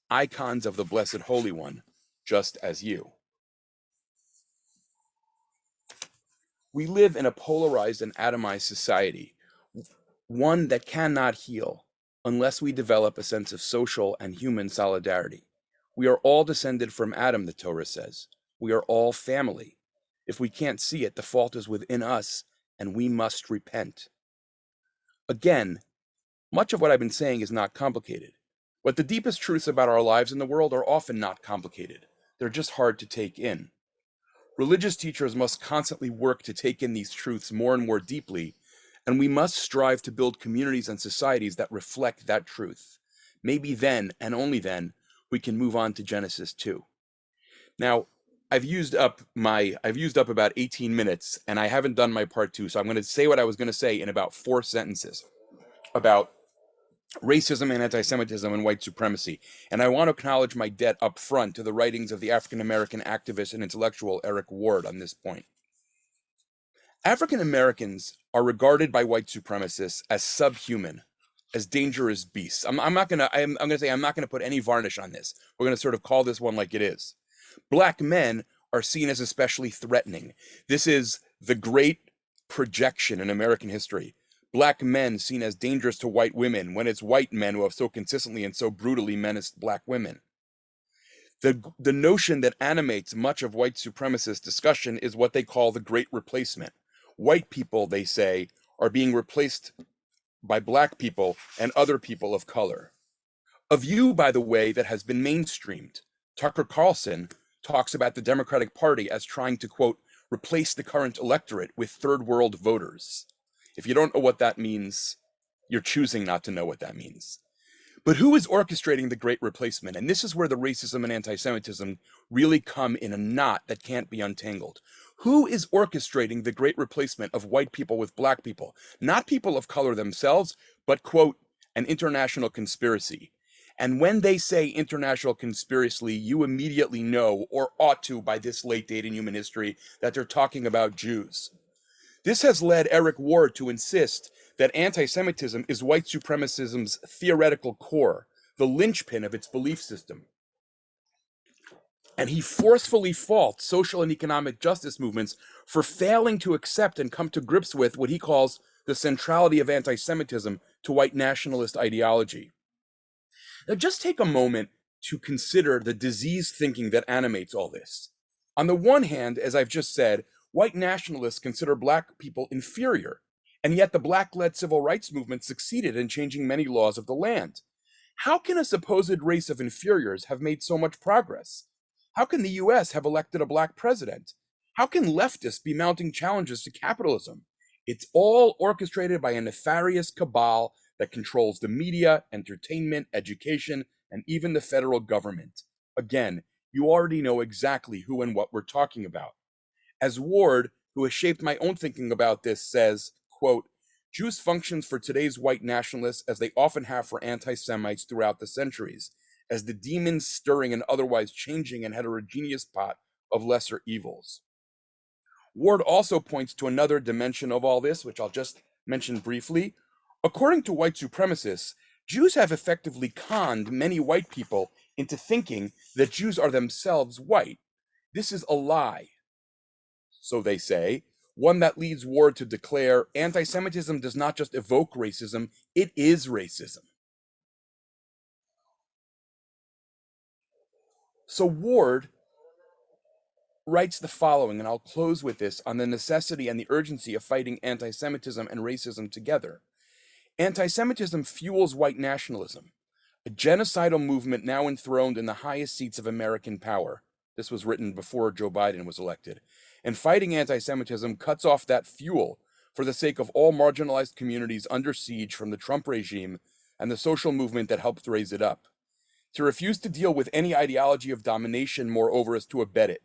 icons of the Blessed Holy One, just as you. We live in a polarized and atomized society, one that cannot heal unless we develop a sense of social and human solidarity. We are all descended from Adam, the Torah says. We are all family. If we can't see it, the fault is within us, and we must repent. Again, much of what I've been saying is not complicated, but the deepest truths about our lives in the world are often not complicated. They're just hard to take in. Religious teachers must constantly work to take in these truths more and more deeply, and we must strive to build communities and societies that reflect that truth. Maybe then, and only then, we can move on to Genesis 2. Now, I've used up about 18 minutes, and I haven't done my part 2, so I'm going to say what I was going to say in about 4 sentences about racism and anti-Semitism and white supremacy. And I want to acknowledge my debt up front to the writings of the African-American activist and intellectual Eric Ward on this point. African Americans are regarded by white supremacists as subhuman, as dangerous beasts. I'm not gonna put any varnish on this. We're gonna sort of call this one like it is. Black men are seen as especially threatening. This is the great projection in American history. Black men seen as dangerous to white women when it's white men who have so consistently and so brutally menaced black women. The notion that animates much of white supremacist discussion is what they call the Great Replacement. White people, they say, are being replaced by black people and other people of color. A view, by the way, that has been mainstreamed. Tucker Carlson talks about the Democratic Party as trying to, quote, replace the current electorate with third world voters. If you don't know what that means, you're choosing not to know what that means. But who is orchestrating the Great Replacement? And this is where the racism and anti-Semitism really come in a knot that can't be untangled. Who is orchestrating the Great Replacement of white people with black people? Not people of color themselves, but, quote, an international conspiracy. And when they say international conspiracy, you immediately know, or ought to by this late date in human history, that they're talking about Jews. This has led Eric Ward to insist that anti-Semitism is white supremacism's theoretical core, the linchpin of its belief system. And he forcefully faults social and economic justice movements for failing to accept and come to grips with what he calls the centrality of anti-Semitism to white nationalist ideology. Now, just take a moment to consider the diseased thinking that animates all this. On the one hand, as I've just said, white nationalists consider black people inferior, and yet the black-led civil rights movement succeeded in changing many laws of the land. How can a supposed race of inferiors have made so much progress? How can the US have elected a black president? How can leftists be mounting challenges to capitalism? It's all orchestrated by a nefarious cabal that controls the media, entertainment, education, and even the federal government. Again, you already know exactly who and what we're talking about. As Ward, who has shaped my own thinking about this, says, quote, Jews functions for today's white nationalists as they often have for anti-Semites throughout the centuries, as the demons stirring an otherwise changing and heterogeneous pot of lesser evils. Ward also points to another dimension of all this, which I'll just mention briefly. According to white supremacists, Jews have effectively conned many white people into thinking that Jews are themselves white. This is a lie, so they say, one that leads Ward to declare anti-Semitism does not just evoke racism, it is racism. So Ward writes the following, and I'll close with this, on the necessity and the urgency of fighting anti-Semitism and racism together. Anti-Semitism fuels white nationalism, a genocidal movement now enthroned in the highest seats of American power. This was written before Joe Biden was elected. And fighting anti-Semitism cuts off that fuel for the sake of all marginalized communities under siege from the Trump regime and the social movement that helped raise it up. To refuse to deal with any ideology of domination, moreover, is to abet it.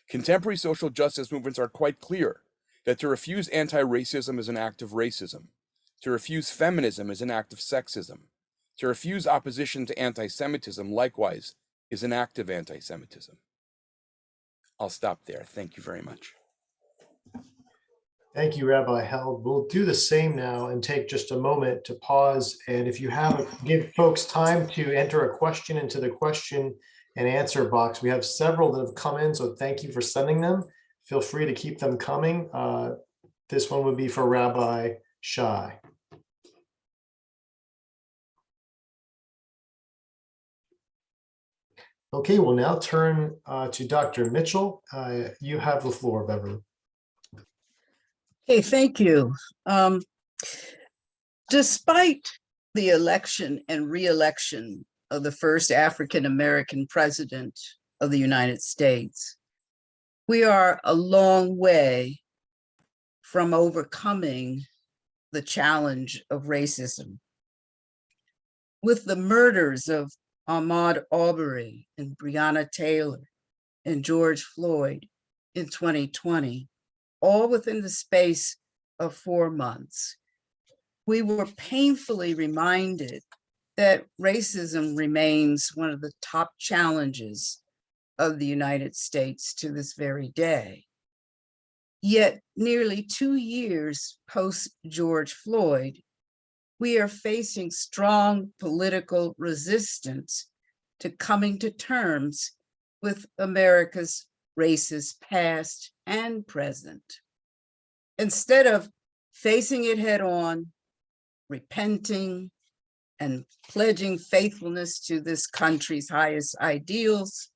Contemporary social justice movements are quite clear that to refuse anti-racism is an act of racism. To refuse feminism is an act of sexism. To refuse opposition to anti-Semitism, likewise, is an act of anti-Semitism. I'll stop there. Thank you very much. Thank you, Rabbi Held. We'll do the same now and take just a moment to pause. And if you give folks time to enter a question into the question and answer box. We have several that have come in, so thank you for sending them. Feel free to keep them coming. This one would be for Rabbi Shai. Okay, we'll now turn to Dr. Mitchell. You have the floor, Beverly. Hey, thank you. Despite the election and re-election of the first African-American president of the United States, we are a long way from overcoming the challenge of racism. With the murders of Ahmaud Arbery and Breonna Taylor and George Floyd in 2020, all within the space of 4 months, we were painfully reminded that racism remains one of the top challenges of the United States to this very day. Yet nearly 2 years post George Floyd, we are facing strong political resistance to coming to terms with America's racist past and present. Instead of facing it head on, repenting, and pledging faithfulness to this country's highest ideals,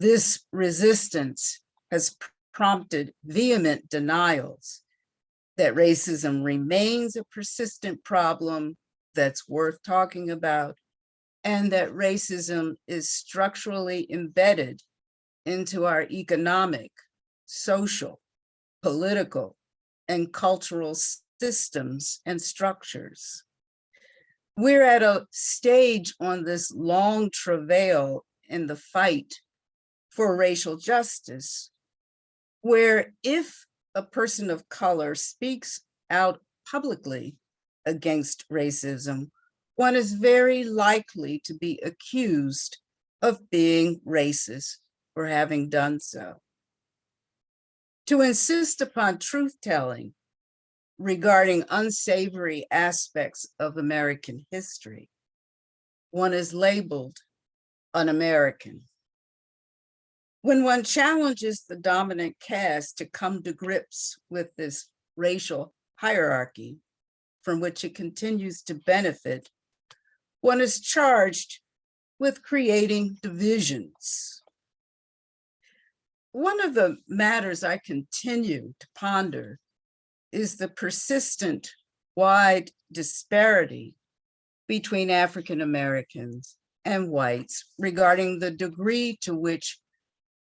this resistance has prompted vehement denials that racism remains a persistent problem that's worth talking about, and that racism is structurally embedded into our economic, social, political, and cultural systems and structures. We're at a stage on this long travail in the fight for racial justice, where if a person of color speaks out publicly against racism, one is very likely to be accused of being racist for having done so. To insist upon truth-telling regarding unsavory aspects of American history, one is labeled un-American. When one challenges the dominant caste to come to grips with this racial hierarchy from which it continues to benefit, one is charged with creating divisions. One of the matters I continue to ponder is the persistent wide disparity between African Americans and whites regarding the degree to which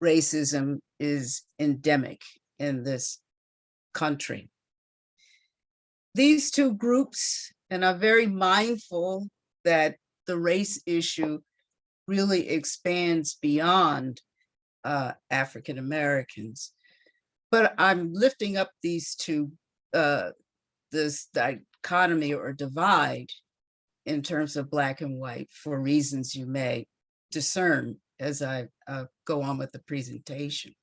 racism is endemic in this country. These two groups, and I'm very mindful that the race issue really expands beyond African Americans, but I'm lifting up these two, this dichotomy or divide in terms of Black and white for reasons you may discern as I go on with the presentation.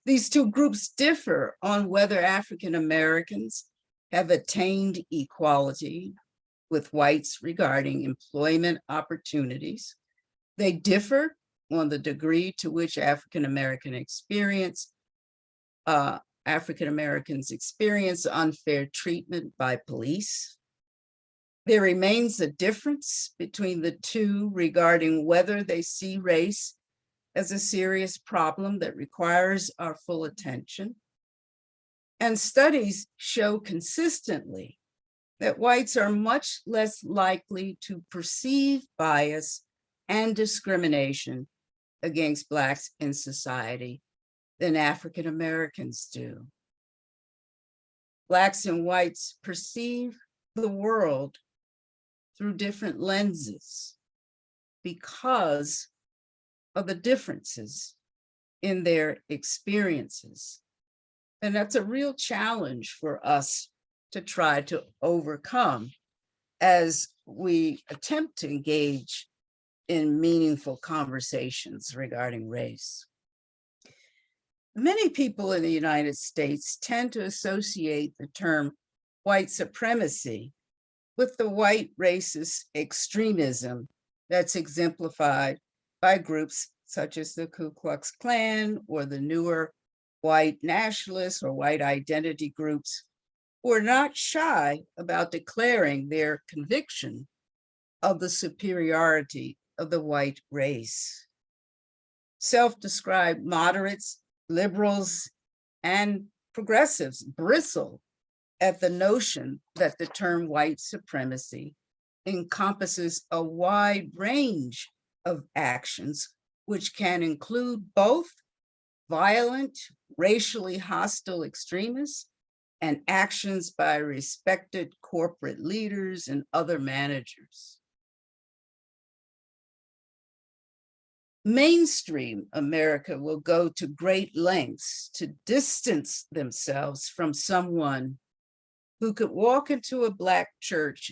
These two groups differ on whether African Americans have attained equality with whites regarding employment opportunities. They differ on the degree to which African Americans experience unfair treatment by police. There remains a difference between the two regarding whether they see race as a serious problem that requires our full attention. And studies show consistently that whites are much less likely to perceive bias and discrimination against Blacks in society than African Americans do. Blacks and whites perceive the world through different lenses because of the differences in their experiences. And that's a real challenge for us to try to overcome as we attempt to engage in meaningful conversations regarding race. Many people in the United States tend to associate the term white supremacy with the white racist extremism that's exemplified by groups such as the Ku Klux Klan or the newer white nationalists or white identity groups, who are not shy about declaring their conviction of the superiority of the white race. Self-described moderates, liberals, and progressives bristle at the notion that the term white supremacy encompasses a wide range of actions, which can include both violent, racially hostile extremists and actions by respected corporate leaders and other managers. Mainstream America will go to great lengths to distance themselves from someone who could walk into a Black church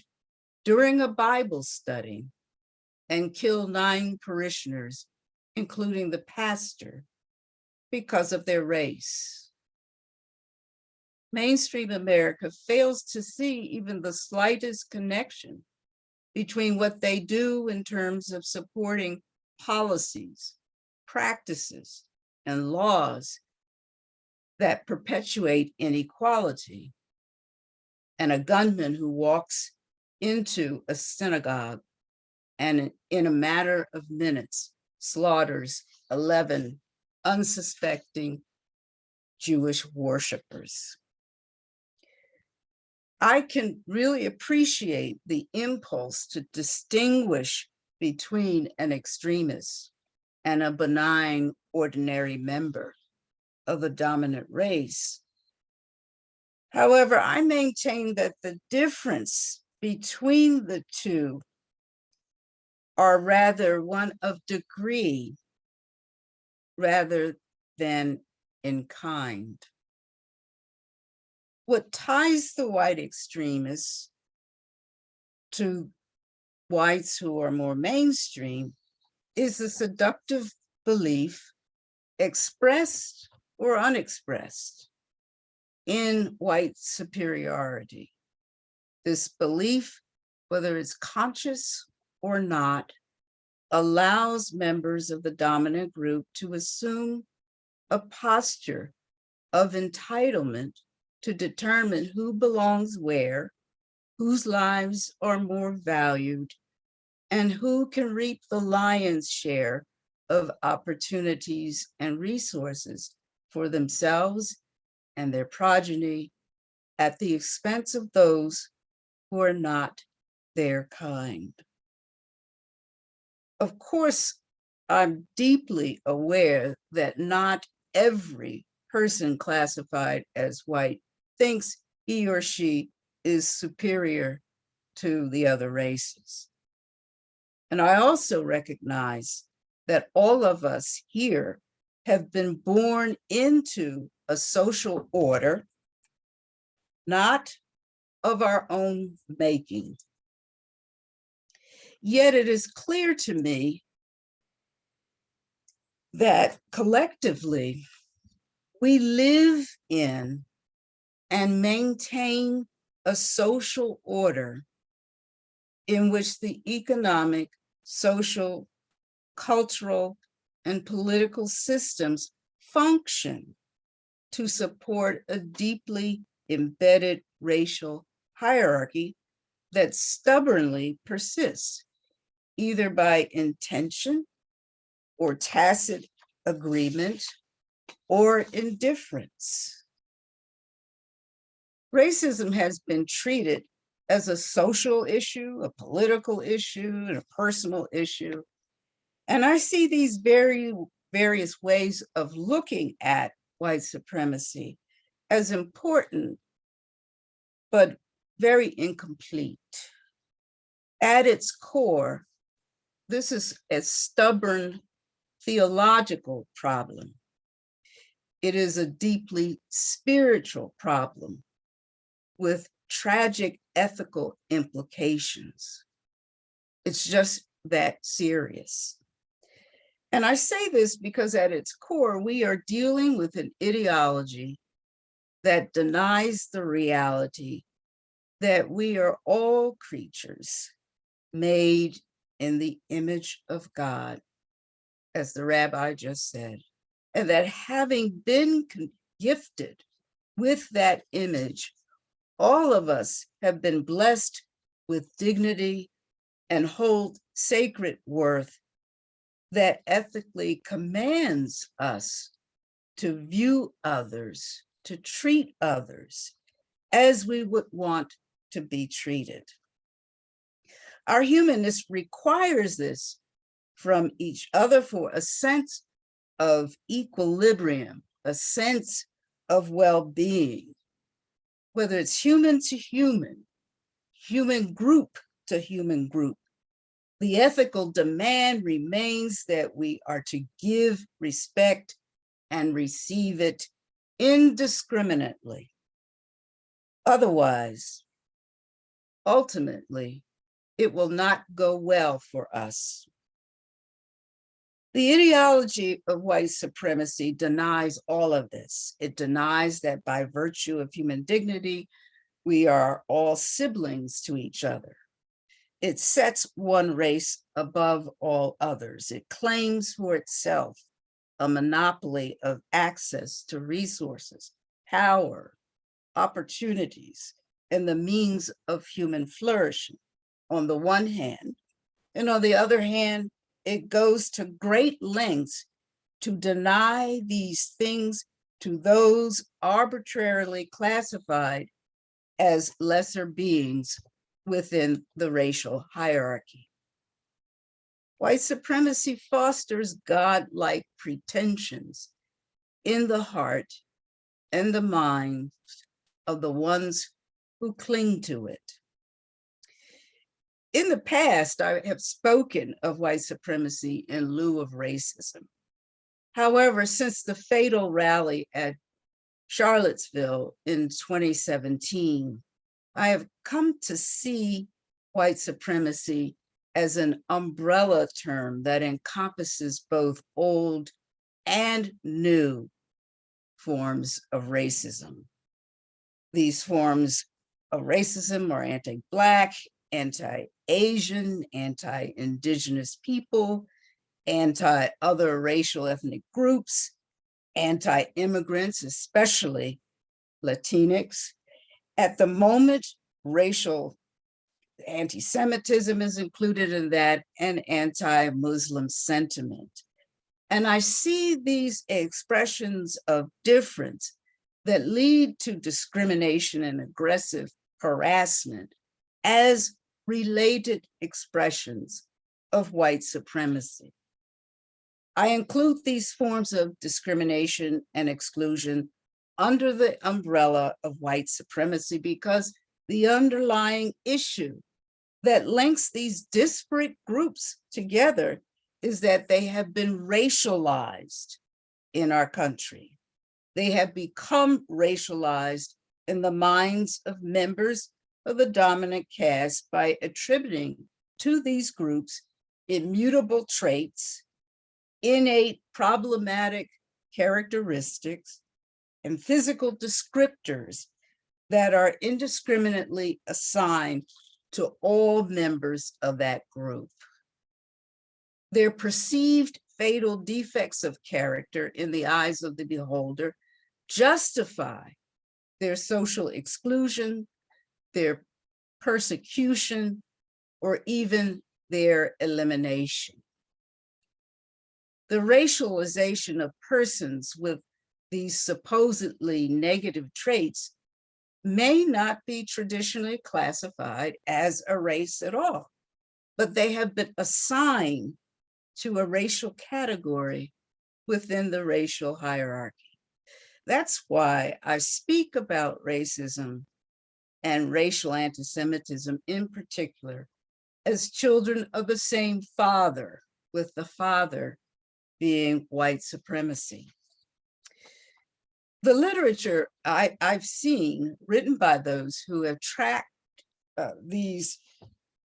during a Bible study and kill 9 parishioners, including the pastor, because of their race. Mainstream America fails to see even the slightest connection between what they do in terms of supporting policies, practices, and laws that perpetuate inequality, and a gunman who walks into a synagogue and in a matter of minutes slaughters 11 unsuspecting Jewish worshipers. I can really appreciate the impulse to distinguish between an extremist and a benign, ordinary member of a dominant race. However, I maintain that the difference between the two are rather one of degree rather than in kind. What ties the white extremists to whites who are more mainstream is the seductive belief, expressed or unexpressed, in white superiority. This belief, whether it's conscious or not, allows members of the dominant group to assume a posture of entitlement to determine who belongs where, whose lives are more valued, and who can reap the lion's share of opportunities and resources for themselves and their progeny at the expense of those who are not their kind. Of course, I'm deeply aware that not every person classified as white thinks he or she is superior to the other races. And I also recognize that all of us here have been born into a social order, not of our own making. Yet it is clear to me that collectively we live in and maintain a social order in which the economic, social, cultural, and political systems function to support a deeply embedded racial hierarchy that stubbornly persists, either by intention or tacit agreement or indifference. Racism has been treated as a social issue, a political issue, and a personal issue. And I see these various ways of looking at white supremacy as important, but very incomplete. At its core, this is a stubborn theological problem. It is a deeply spiritual problem with tragic ethical implications. It's just that serious. And I say this because at its core, we are dealing with an ideology that denies the reality that we are all creatures made in the image of God, as the rabbi just said, and that having been gifted with that image, all of us have been blessed with dignity and hold sacred worth that ethically commands us to view others, to treat others as we would want to be treated. Our humanness requires this from each other for a sense of equilibrium, a sense of well-being, whether it's human to human, human group to human group. The ethical demand remains that we are to give respect and receive it indiscriminately. Otherwise, ultimately, it will not go well for us. The ideology of white supremacy denies all of this. It denies that by virtue of human dignity, we are all siblings to each other. It sets one race above all others. It claims for itself a monopoly of access to resources, power, opportunities, and the means of human flourishing on the one hand. And on the other hand, it goes to great lengths to deny these things to those arbitrarily classified as lesser beings within the racial hierarchy. White supremacy fosters godlike pretensions in the heart and the minds of the ones who cling to it. In the past, I have spoken of white supremacy in lieu of racism. However, since the fatal rally at Charlottesville in 2017, I have come to see white supremacy as an umbrella term that encompasses both old and new forms of racism. These forms of racism are anti-Black, anti-Asian, anti-Indigenous people, anti-other racial ethnic groups, anti-immigrants, especially Latinx. At the moment, racial anti-Semitism is included in that, and anti-Muslim sentiment. And I see these expressions of difference that lead to discrimination and aggressive harassment as related expressions of white supremacy. I include these forms of discrimination and exclusion under the umbrella of white supremacy because the underlying issue that links these disparate groups together is that they have been racialized in our country. They have become racialized in the minds of members of the dominant caste by attributing to these groups immutable traits, innate problematic characteristics, and physical descriptors that are indiscriminately assigned to all members of that group. Their perceived fatal defects of character in the eyes of the beholder justify their social exclusion, their persecution, or even their elimination. The racialization of persons with these supposedly negative traits may not be traditionally classified as a race at all, but they have been assigned to a racial category within the racial hierarchy. That's why I speak about racism and racial anti-Semitism in particular as children of the same father, with the father being white supremacy. The literature I've seen written by those who have tracked these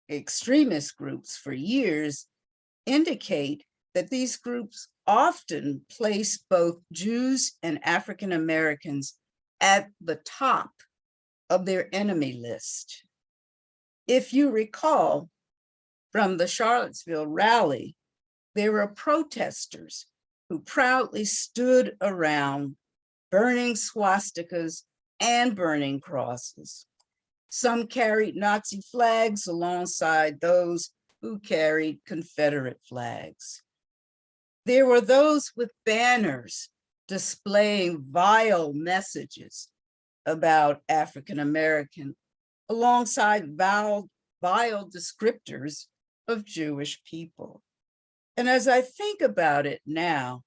extremist groups for years indicate that these groups often place both Jews and African Americans at the top of their enemy list. If you recall from the Charlottesville rally, there were protesters who proudly stood around burning swastikas and burning crosses. Some carried Nazi flags alongside those who carried Confederate flags. There were those with banners displaying vile messages about African American alongside vile descriptors of Jewish people. And as I think about it now,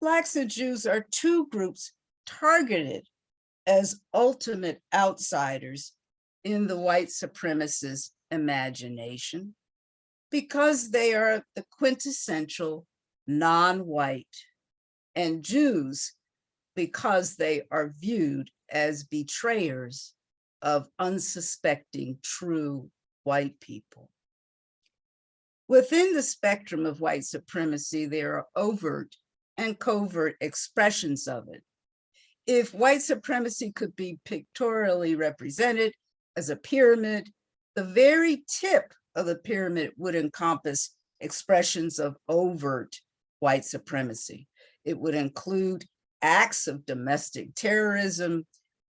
Blacks and Jews are two groups targeted as ultimate outsiders in the white supremacist imagination. because they are the quintessential non-white, and Jews because they are viewed as betrayers of unsuspecting true white people. Within the spectrum of white supremacy, there are overt and covert expressions of it. If white supremacy could be pictorially represented as a pyramid, the very tip of the pyramid would encompass expressions of overt white supremacy. It would include acts of domestic terrorism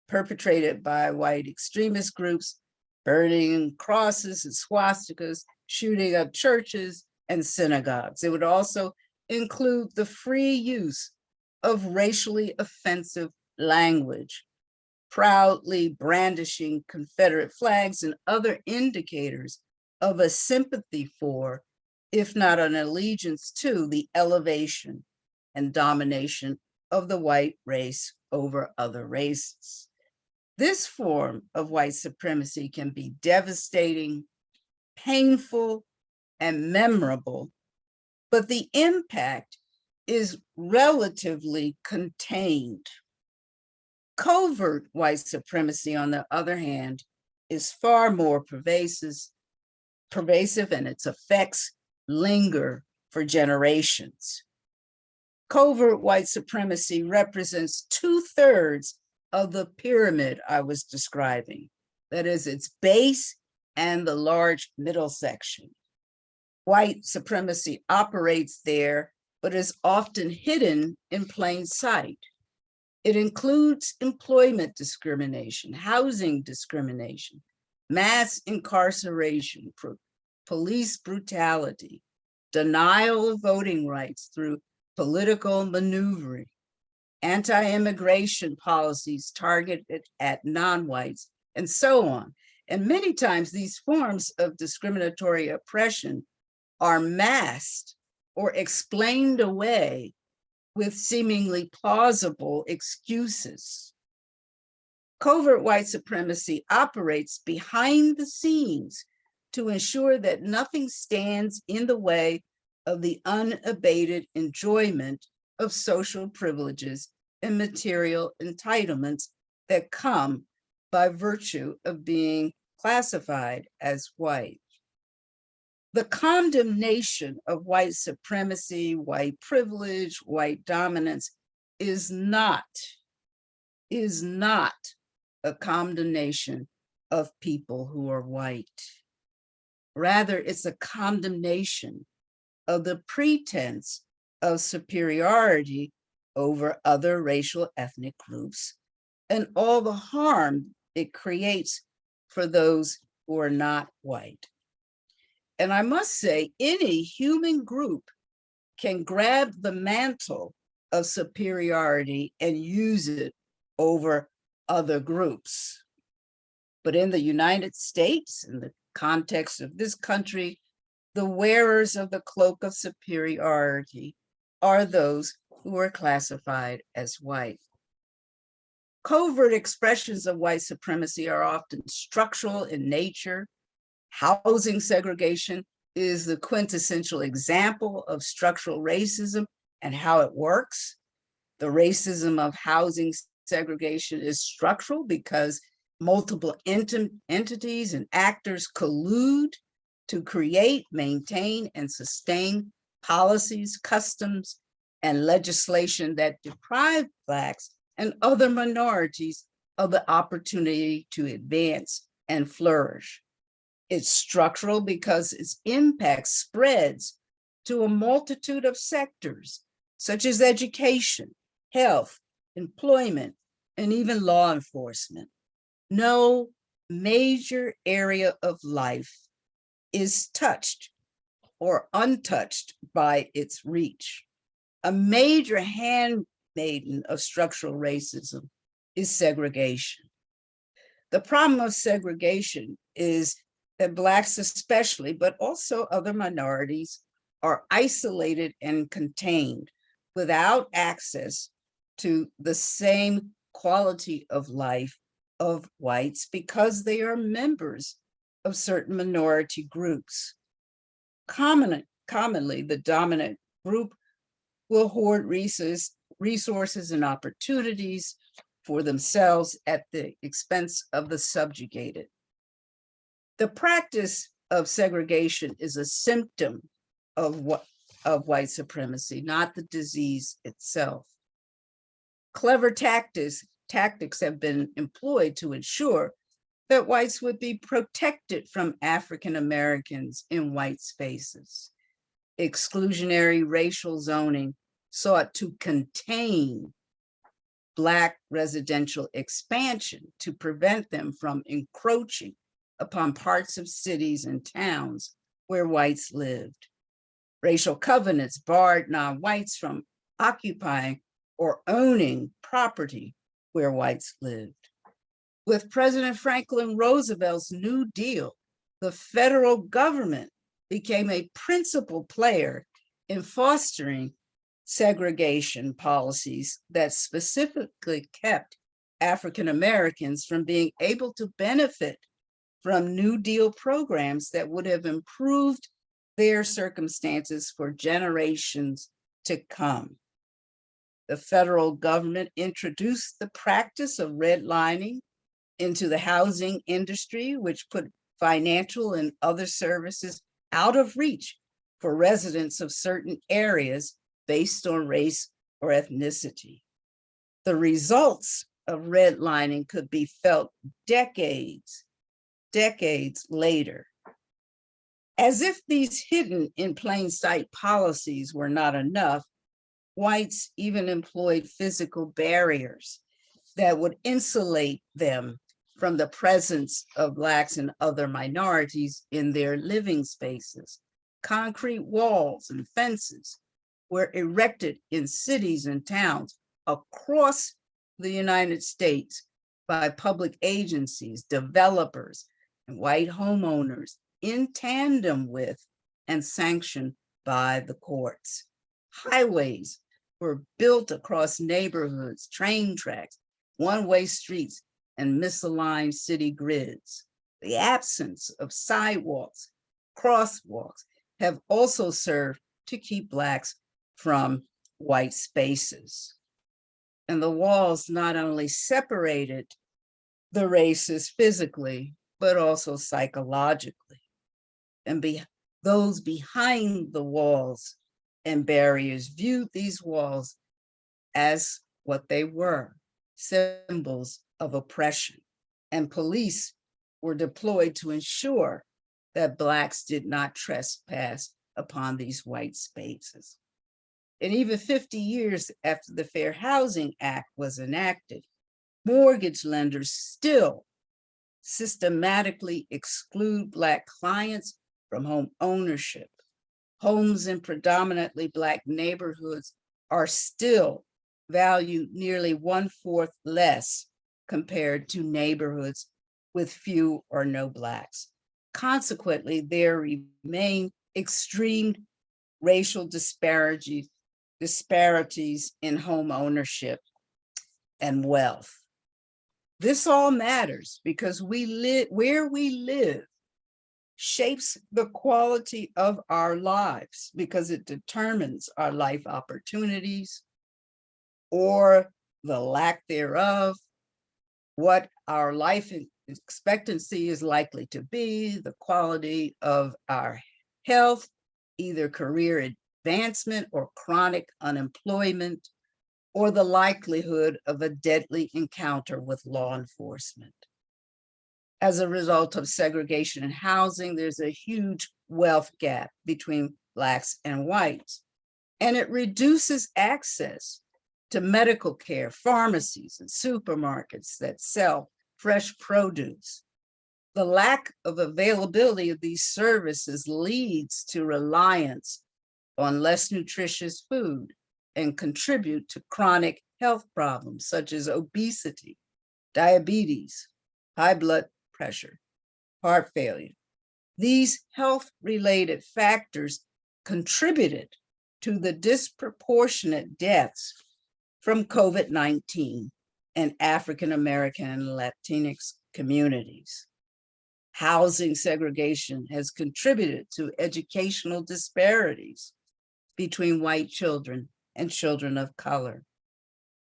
perpetrated by white extremist groups, burning crosses and swastikas, shooting up churches and synagogues. It would also include the free use of racially offensive language, proudly brandishing Confederate flags and other indicators of a sympathy for, if not an allegiance to, the elevation and domination of the white race over other races. This form of white supremacy can be devastating, painful, and memorable, but the impact is relatively contained. Covert white supremacy, on the other hand, is far more pervasive, and its effects linger for generations. Covert white supremacy represents 2/3 of the pyramid I was describing. That is, its base and the large middle section. White supremacy operates there, but is often hidden in plain sight. It includes employment discrimination, housing discrimination, mass incarceration, police brutality, denial of voting rights through political maneuvering, anti-immigration policies targeted at non-whites, and so on. And many times these forms of discriminatory oppression are masked or explained away with seemingly plausible excuses. Covert white supremacy operates behind the scenes to ensure that nothing stands in the way of the unabated enjoyment of social privileges and material entitlements that come by virtue of being classified as white. The condemnation of white supremacy, white privilege, white dominance is not a condemnation of people who are white. Rather, it's a condemnation of the pretense of superiority over other racial ethnic groups and all the harm it creates for those who are not white. And I must say, any human group can grab the mantle of superiority and use it over other groups. But in the United States, in the context of this country, the wearers of the cloak of superiority are those who are classified as white. Covert expressions of white supremacy are often structural in nature. Housing segregation is the quintessential example of structural racism and how it works. The racism of housing segregation is structural because multiple entities and actors collude to create, maintain, and sustain policies, customs, and legislation that deprive Blacks and other minorities of the opportunity to advance and flourish. It's structural because its impact spreads to a multitude of sectors, such as education, health, employment, and even law enforcement. No major area of life is touched or untouched by its reach. A major handmaiden of structural racism is segregation. The problem of segregation is that Blacks especially, but also other minorities, are isolated and contained without access to the same quality of life of whites because they are members of certain minority groups. Commonly, the dominant group will hoard resources and opportunities for themselves at the expense of the subjugated. The practice of segregation is a symptom of white supremacy, not the disease itself. Clever tactics have been employed to ensure that whites would be protected from African Americans in white spaces. Exclusionary racial zoning sought to contain Black residential expansion to prevent them from encroaching upon parts of cities and towns where whites lived. Racial covenants barred non-whites from occupying or owning property where whites lived. With President Franklin Roosevelt's New Deal, the federal government became a principal player in fostering segregation policies that specifically kept African Americans from being able to benefit from New Deal programs that would have improved their circumstances for generations to come. The federal government introduced the practice of redlining into the housing industry, which put financial and other services out of reach for residents of certain areas based on race or ethnicity. The results of redlining could be felt decades later. As if these hidden in plain sight policies were not enough, whites even employed physical barriers that would insulate them from the presence of Blacks and other minorities in their living spaces. Concrete walls and fences were erected in cities and towns across the United States by public agencies, developers, and white homeowners in tandem with and sanctioned by the courts. Highways were built across neighborhoods, train tracks, one-way streets, and misaligned city grids. The absence of sidewalks, crosswalks have also served to keep Blacks from white spaces. And the walls not only separated the races physically, but also psychologically. And those behind the walls and barriers viewed these walls as what they were, symbols of oppression. And police were deployed to ensure that Blacks did not trespass upon these white spaces. And even 50 years after the Fair Housing Act was enacted, mortgage lenders still systematically exclude Black clients from home ownership. Homes in predominantly Black neighborhoods are still valued nearly 1/4 less compared to neighborhoods with few or no Blacks. Consequently, there remain extreme racial disparities in home ownership and wealth. This all matters because where we live shapes the quality of our lives because it determines our life opportunities or the lack thereof, what our life expectancy is likely to be, the quality of our health, either career advancement or chronic unemployment, or the likelihood of a deadly encounter with law enforcement. As a result of segregation in housing, there's a huge wealth gap between Blacks and whites, and it reduces access to medical care, pharmacies, and supermarkets that sell fresh produce. The lack of availability of these services leads to reliance on less nutritious food and contribute to chronic health problems such as obesity, diabetes, high blood pressure, heart failure. These health-related factors contributed to the disproportionate deaths from COVID-19 in African American and Latinx communities. Housing segregation has contributed to educational disparities between white children and children of color,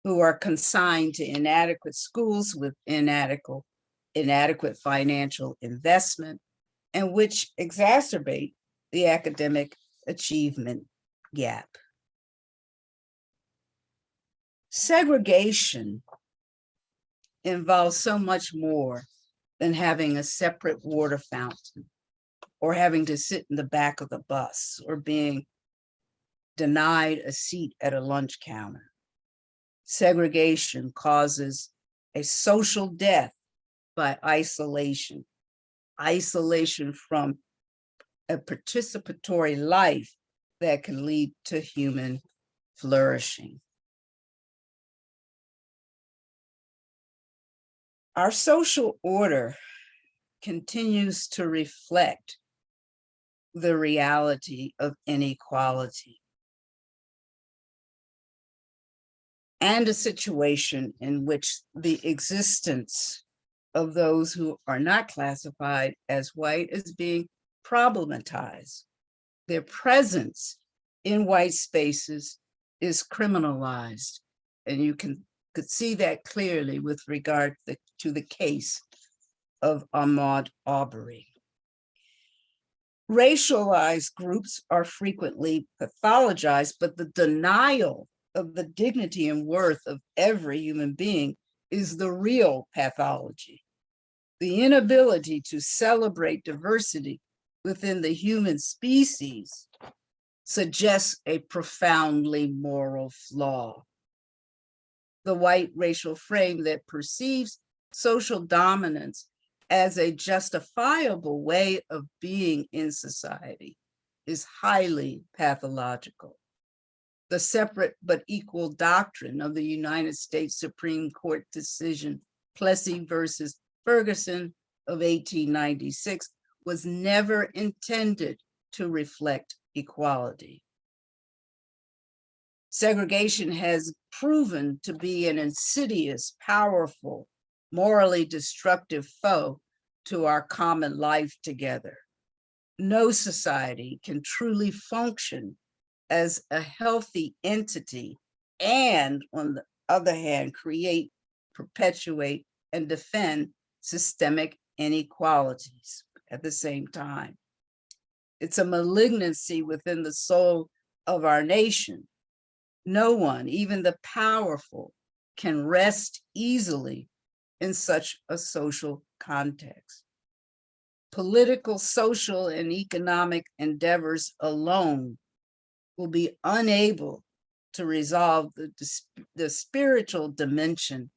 who are consigned to inadequate schools with inadequate financial investment, and which exacerbate the academic achievement gap. Segregation involves so much more than having a separate water fountain, or having to sit in the back of the bus, or being denied a seat at a lunch counter. Segregation causes a social death by isolation from a participatory life that can lead to human flourishing. Our social order continues to reflect the reality of inequality and a situation in which the existence of those who are not classified as white is being problematized. Their presence in white spaces is criminalized, and you could see that clearly with regard to the case of Ahmaud Arbery. Racialized groups are frequently pathologized, but the denial of the dignity and worth of every human being is the real pathology. The inability to celebrate diversity within the human species suggests a profoundly moral flaw. The white racial frame that perceives social dominance as a justifiable way of being in society is highly pathological. The separate but equal doctrine of the United States Supreme Court decision, Plessy versus Ferguson of 1896, was never intended to reflect equality. Segregation has proven to be an insidious, powerful, morally destructive foe to our common life together. No society can truly function as a healthy entity and, on the other hand, create, perpetuate, and defend systemic inequalities at the same time. It's a malignancy within the soul of our nation. No one, even the powerful, can rest easily in such a social context. Political, social, and economic endeavors alone will be unable to resolve the spiritual dimension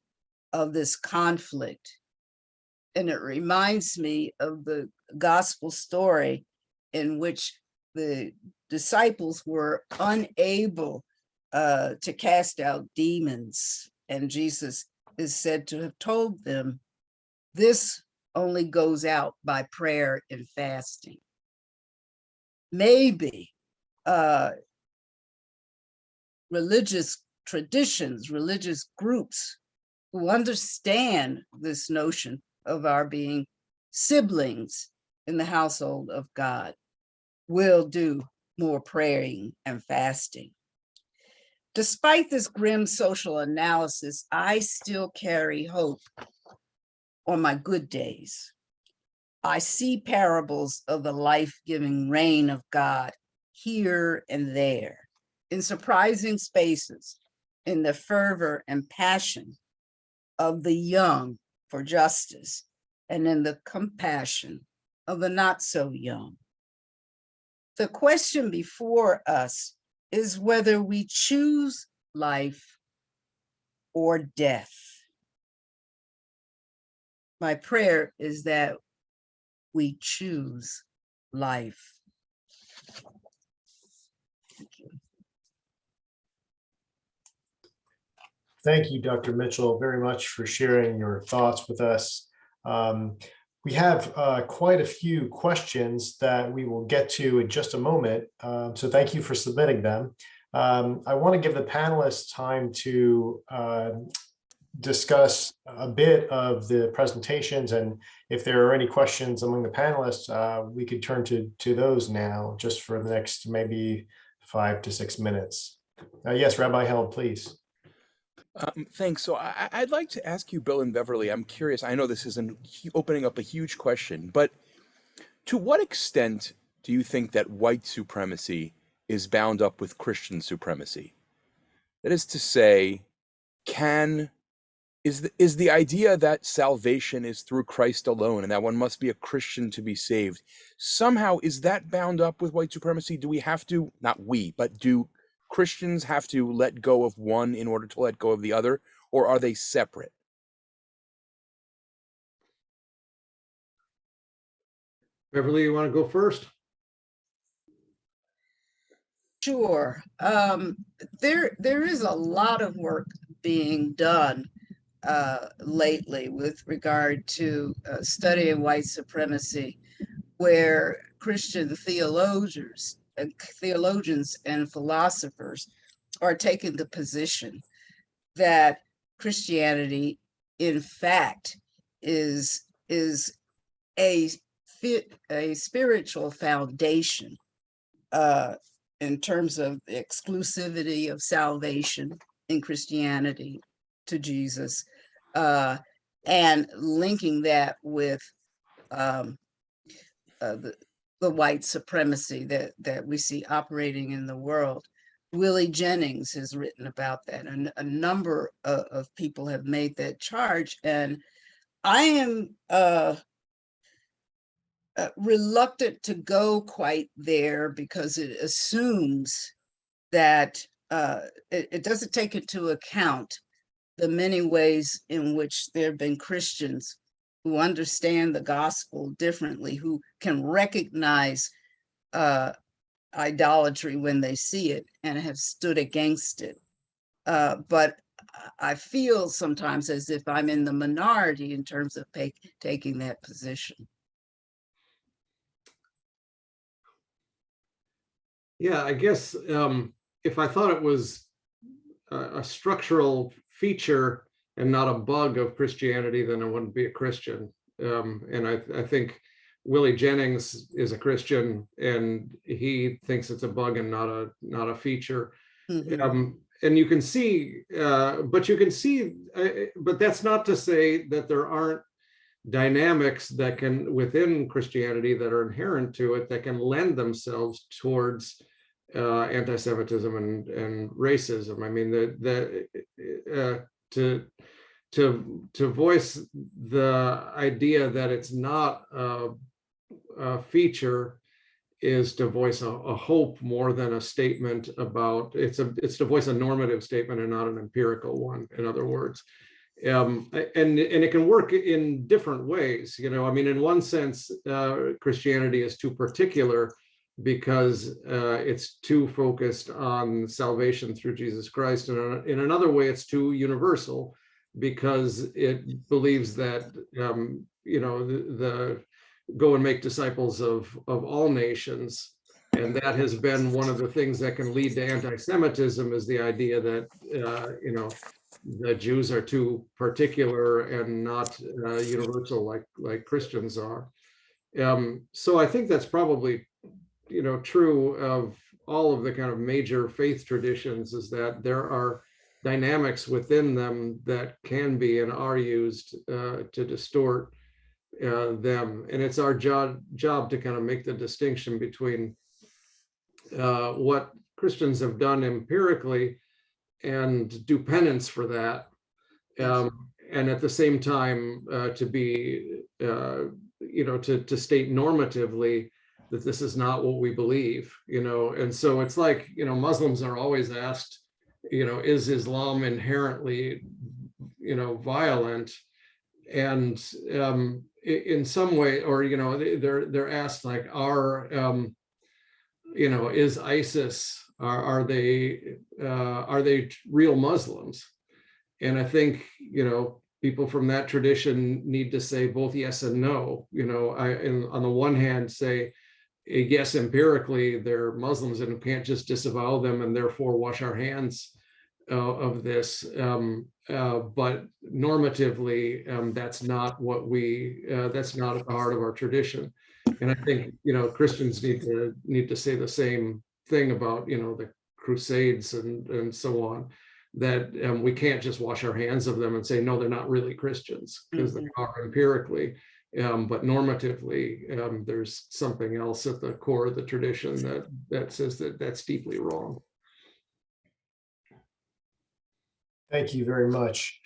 of this conflict. And it reminds me of the gospel story in which the disciples were unable to cast out demons. And Jesus is said to have told them, this only goes out by prayer and fasting. Maybe religious traditions, religious groups who understand this notion of our being siblings in the household of God will do more praying and fasting. Despite this grim social analysis, I still carry hope on my good days. I see parables of the life-giving reign of God here and there, in surprising spaces, in the fervor and passion of the young for justice, and in the compassion of the not so young. The question before us is whether we choose life or death. My prayer is that we choose life. Thank you. Thank you, Dr. Mitchell, very much for sharing your thoughts with us. We have quite a few questions that we will get to in just a moment, so thank you for submitting them. I want to give the panelists time to discuss a bit of the presentations, and if there are any questions among the panelists, we could turn to those now, just for the next maybe 5 to 6 minutes. Yes, Rabbi Held, please. Thanks. So I'd like to ask you, Bill and Beverly, I'm curious, I know this isn't opening up a huge question, but to what extent do you think that white supremacy is bound up with Christian supremacy? That is to say, is the idea that salvation is through Christ alone and that one must be a Christian to be saved, somehow is that bound up with white supremacy? Do we have to, not we, but do Christians have to let go of one in order to let go of the other, or are they separate? Beverly, you want to go first? Sure. There is a lot of work being done lately with regard to studying white supremacy, where Christian theologians and philosophers are taking the position that Christianity, in fact, is a spiritual foundation in terms of the exclusivity of salvation in Christianity to Jesus, and linking that with the white supremacy that we see operating in the world. Willie Jennings has written about that, and a number of people have made that charge. And I am reluctant to go quite there, because it assumes that it doesn't take into account the many ways in which there have been Christians who understand the gospel differently, who can recognize idolatry when they see it and have stood against it. But I feel sometimes as if I'm in the minority in terms of taking that position. Yeah, I guess if I thought it was a structural feature and not a bug of Christianity, then I wouldn't be a Christian. And I think Willie Jennings is a Christian, and he thinks it's a bug and not a feature. Mm-hmm. And you can see, but that's not to say that there aren't dynamics that can, within Christianity, that are inherent to it, that can lend themselves towards anti-Semitism and racism. I mean, to voice the idea that it's not a feature is to voice a hope more than a statement about, it's to voice a normative statement and not an empirical one, in other words. And it can work in different ways. You know, I mean, in one sense, Christianity is too particular because it's too focused on salvation through Jesus Christ. And in another way, it's too universal because it believes that, you know, the go and make disciples of all nations. And that has been one of the things that can lead to anti-Semitism, is the idea that, you know, the Jews are too particular and not universal like Christians are. So I think that's probably, you know, true of all of the kind of major faith traditions, is that there are dynamics within them that can be and are used to distort them. And it's our job to kind of make the distinction between what Christians have done empirically and do penance for that, and at the same time to be, you know, to state normatively that this is not what we believe, you know. And so it's like, you know, Muslims are always asked, you know, is Islam inherently, you know, violent? And in some way, or, you know, they're asked like, you know, is ISIS, are they real Muslims? And I think, you know, people from that tradition need to say both yes and no. You know, on the one hand say, yes, empirically they're Muslims and can't just disavow them and therefore wash our hands of this, but normatively, that's not what that's not at the heart of our tradition. And I think, Christians need to say the same thing about, the Crusades and so on, that we can't just wash our hands of them and say, no, they're not really Christians, because they are empirically. But normatively, there's something else at the core of the tradition that says that that's deeply wrong. Thank you very much.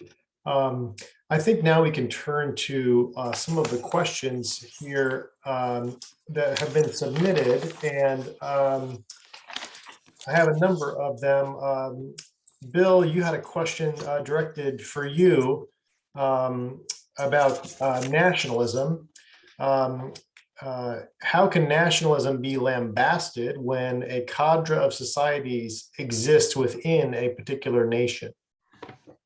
I think now we can turn to some of the questions here that have been submitted, and I have a number of them. Bill, you had a question directed for you about nationalism. How can nationalism be lambasted when a cadre of societies exists within a particular nation?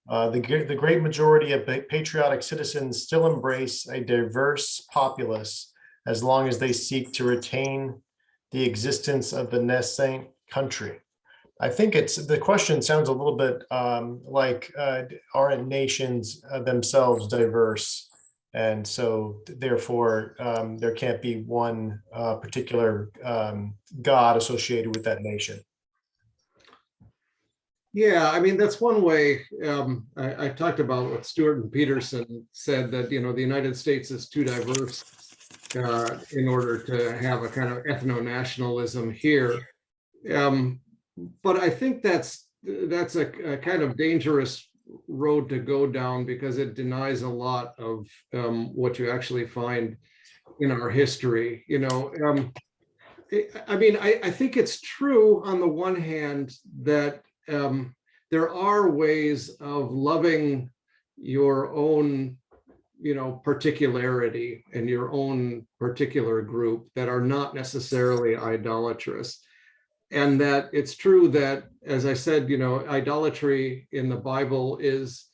The great majority of patriotic citizens still embrace a diverse populace as long as they seek to retain the existence of the nascent country. I think the question sounds a little bit like aren't nations themselves diverse? And so therefore there can't be one particular God associated with that nation. Yeah, I mean, that's one way. I talked about what Stewart and Peterson said, that, the United States is too diverse in order to have a kind of ethno-nationalism here. But I think that's a kind of dangerous road to go down, because it denies a lot of what you actually find in our history. I mean, I think it's true on the one hand that there are ways of loving your own, particularity and your own particular group that are not necessarily idolatrous. And that it's true that, as I said, idolatry in the Bible is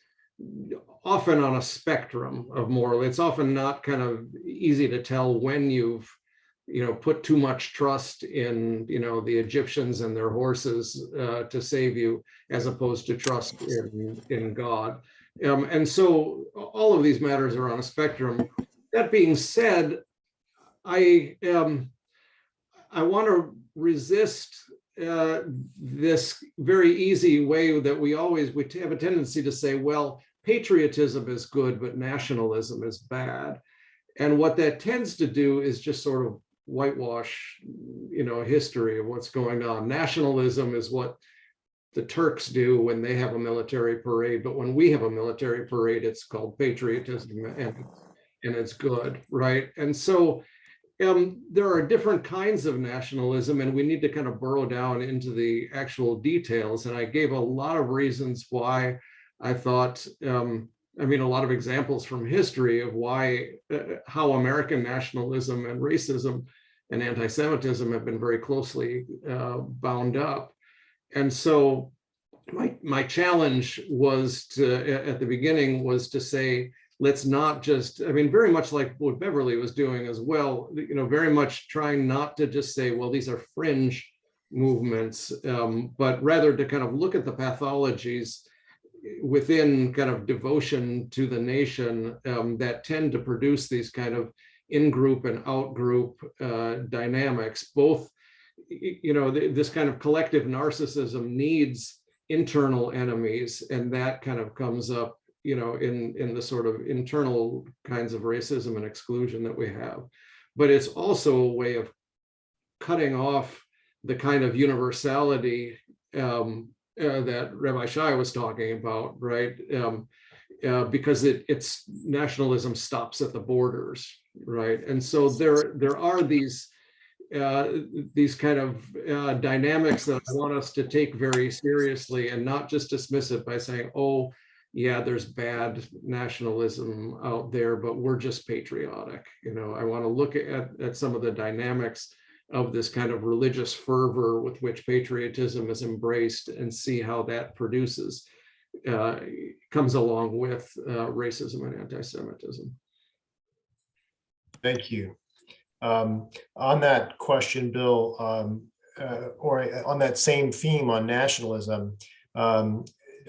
often on a spectrum of moral. It's often not kind of easy to tell when you've put too much trust in, the Egyptians and their horses to save you, as opposed to trust in God. And so all of these matters are on a spectrum. That being said, I want to resist this very easy way that we have a tendency to say, well, patriotism is good, but nationalism is bad. And what that tends to do is just sort of whitewash, history of what's going on. Nationalism is what the Turks do when they have a military parade, but when we have a military parade, it's called patriotism, and it's good, right? And so there are different kinds of nationalism, and we need to kind of burrow down into the actual details. And I gave a lot of reasons why I thought, a lot of examples from history of how American nationalism and racism and anti-Semitism have been very closely bound up. And so my challenge was at the beginning was to say, let's not just, very much like what Beverly was doing as well, very much trying not to just say, well, these are fringe movements, but rather to kind of look at the pathologies within kind of devotion to the nation that tend to produce these kind of in-group and out-group dynamics. Both, this kind of collective narcissism needs internal enemies, and that kind of comes up, in the sort of internal kinds of racism and exclusion that we have. But it's also a way of cutting off the kind of universality that Rabbi Shai was talking about, right? Because it's nationalism stops at the borders, right? And so there are these kind of dynamics that I want us to take very seriously, and not just dismiss it by saying, oh, yeah, there's bad nationalism out there, but we're just patriotic. I want to look at some of the dynamics of this kind of religious fervor with which patriotism is embraced, and see how that comes along with racism and anti-Semitism. Thank you. On that question, Bill, or on that same theme on nationalism,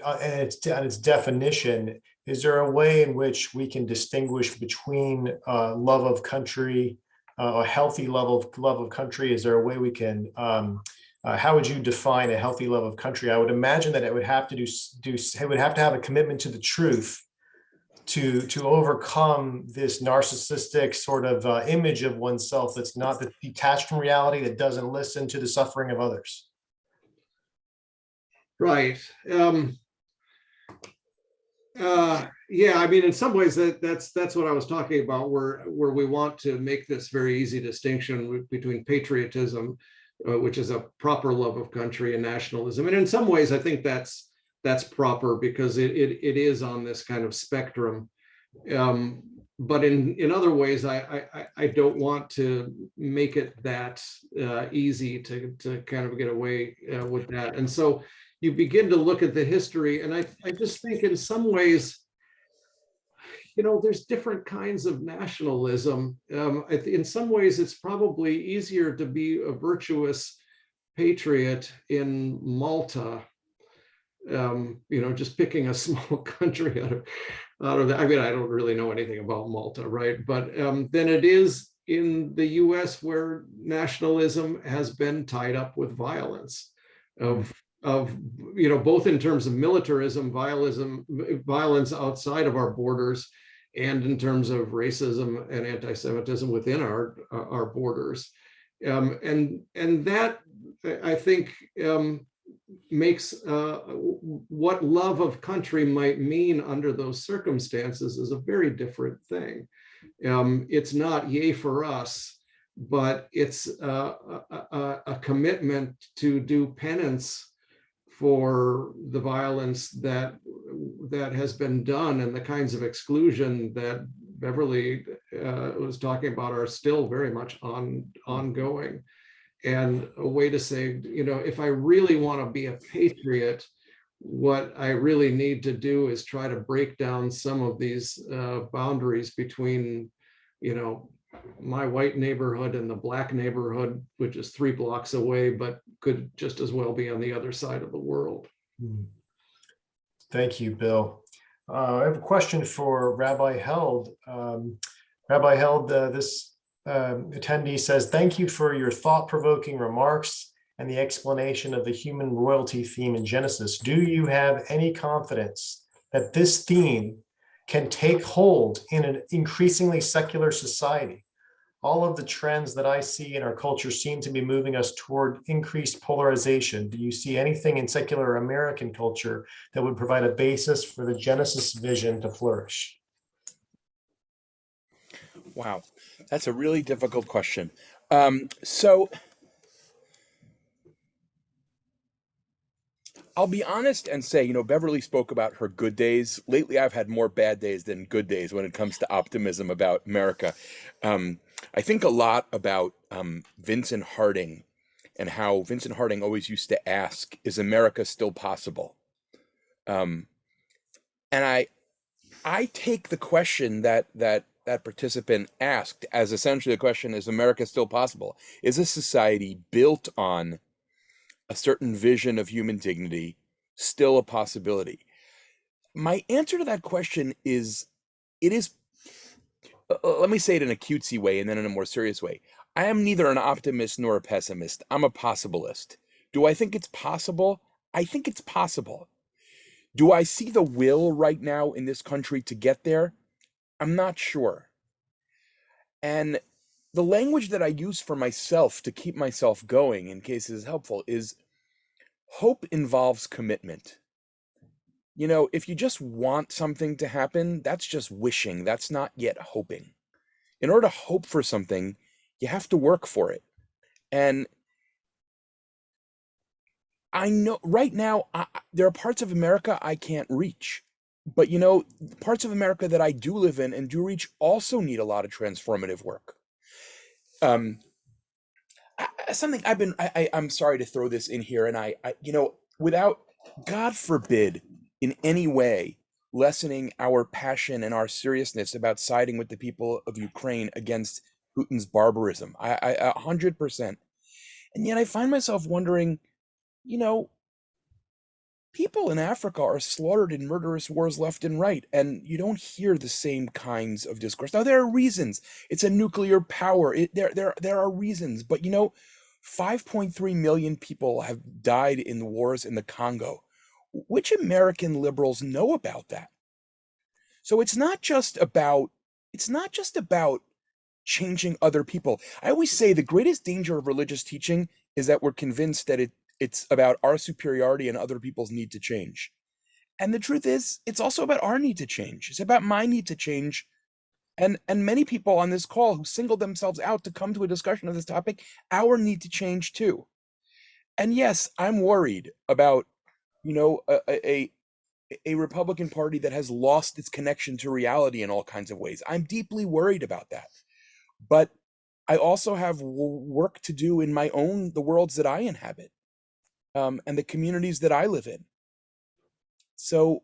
and its definition, is there a way in which we can distinguish between love of country, a healthy love of country? Is there a way we can, how would you define a healthy love of country? I would imagine that it would have to it would have to have a commitment to the truth to overcome this narcissistic sort of image of oneself that's not detached from reality, that doesn't listen to the suffering of others. Right. Yeah, I mean, in some ways that's what I was talking about, where we want to make this very easy distinction between patriotism, which is a proper love of country, and nationalism. And in some ways, I think that's proper, because it is on this kind of spectrum. But in other ways, I don't want to make it that easy to kind of get away with that. And so you begin to look at the history, and I just think in some ways, there's different kinds of nationalism. In some ways, it's probably easier to be a virtuous patriot in Malta, just picking a small country out of that. I mean, I don't really know anything about Malta, right? But than it is in the US, where nationalism has been tied up with violence of both in terms of militarism, violence outside of our borders, and in terms of racism and anti-Semitism within our borders. And that, I think, makes what love of country might mean under those circumstances is a very different thing. It's not yay for us, but it's a commitment to do penance for the violence that has been done, and the kinds of exclusion that Beverly was talking about are still very much ongoing. And a way to say, if I really want to be a patriot, what I really need to do is try to break down some of these boundaries between, my white neighborhood and the black neighborhood, which is 3 blocks away, but could just as well be on the other side of the world. Thank you, Bill. I have a question for Rabbi Held. Rabbi Held, this attendee says, thank you for your thought-provoking remarks and the explanation of the human royalty theme in Genesis. Do you have any confidence that this theme can take hold in an increasingly secular society? All of the trends that I see in our culture seem to be moving us toward increased polarization. Do you see anything in secular American culture that would provide a basis for the Genesis vision to flourish? Wow, that's a really difficult question. So I'll be honest and say, Beverly spoke about her good days. Lately, I've had more bad days than good days when it comes to optimism about America. I think a lot about Vincent Harding, and how Vincent Harding always used to ask, is America still possible? And I take the question that participant asked as essentially the question, is America still possible? Is a society built on a certain vision of human dignity still a possibility? My answer to that question is, it is, let me say it in a cutesy way and then in a more serious way. I am neither an optimist nor a pessimist. I'm a possibilist. Do I think it's possible? I think it's possible. Do I see the will right now in this country to get there? I'm not sure. And the language that I use for myself to keep myself going, in case it is helpful, is hope involves commitment. If you just want something to happen, that's just wishing. That's not yet hoping. In order to hope for something, you have to work for it. And I know right now, there are parts of America I can't reach. But parts of America that I do live in and do reach also need a lot of transformative work. Something I'm sorry to throw this in here, and I without, God forbid, in any way lessening our passion and our seriousness about siding with the people of Ukraine against Putin's barbarism, I 100%. And yet I find myself wondering, people in Africa are slaughtered in murderous wars left and right, and you don't hear the same kinds of discourse. Now, there are reasons. It's a nuclear power. There are reasons, but 5.3 million people have died in the wars in the Congo. Which American liberals know about that? So it's not just about changing other people. I always say the greatest danger of religious teaching is that we're convinced that it's about our superiority and other people's need to change. And the truth is, it's also about our need to change. It's about my need to change. And many people on this call who singled themselves out to come to a discussion of this topic, our need to change too. And yes, I'm worried about, a Republican Party that has lost its connection to reality in all kinds of ways. I'm deeply worried about that. But I also have work to do in the worlds that I inhabit, and the communities that I live in. So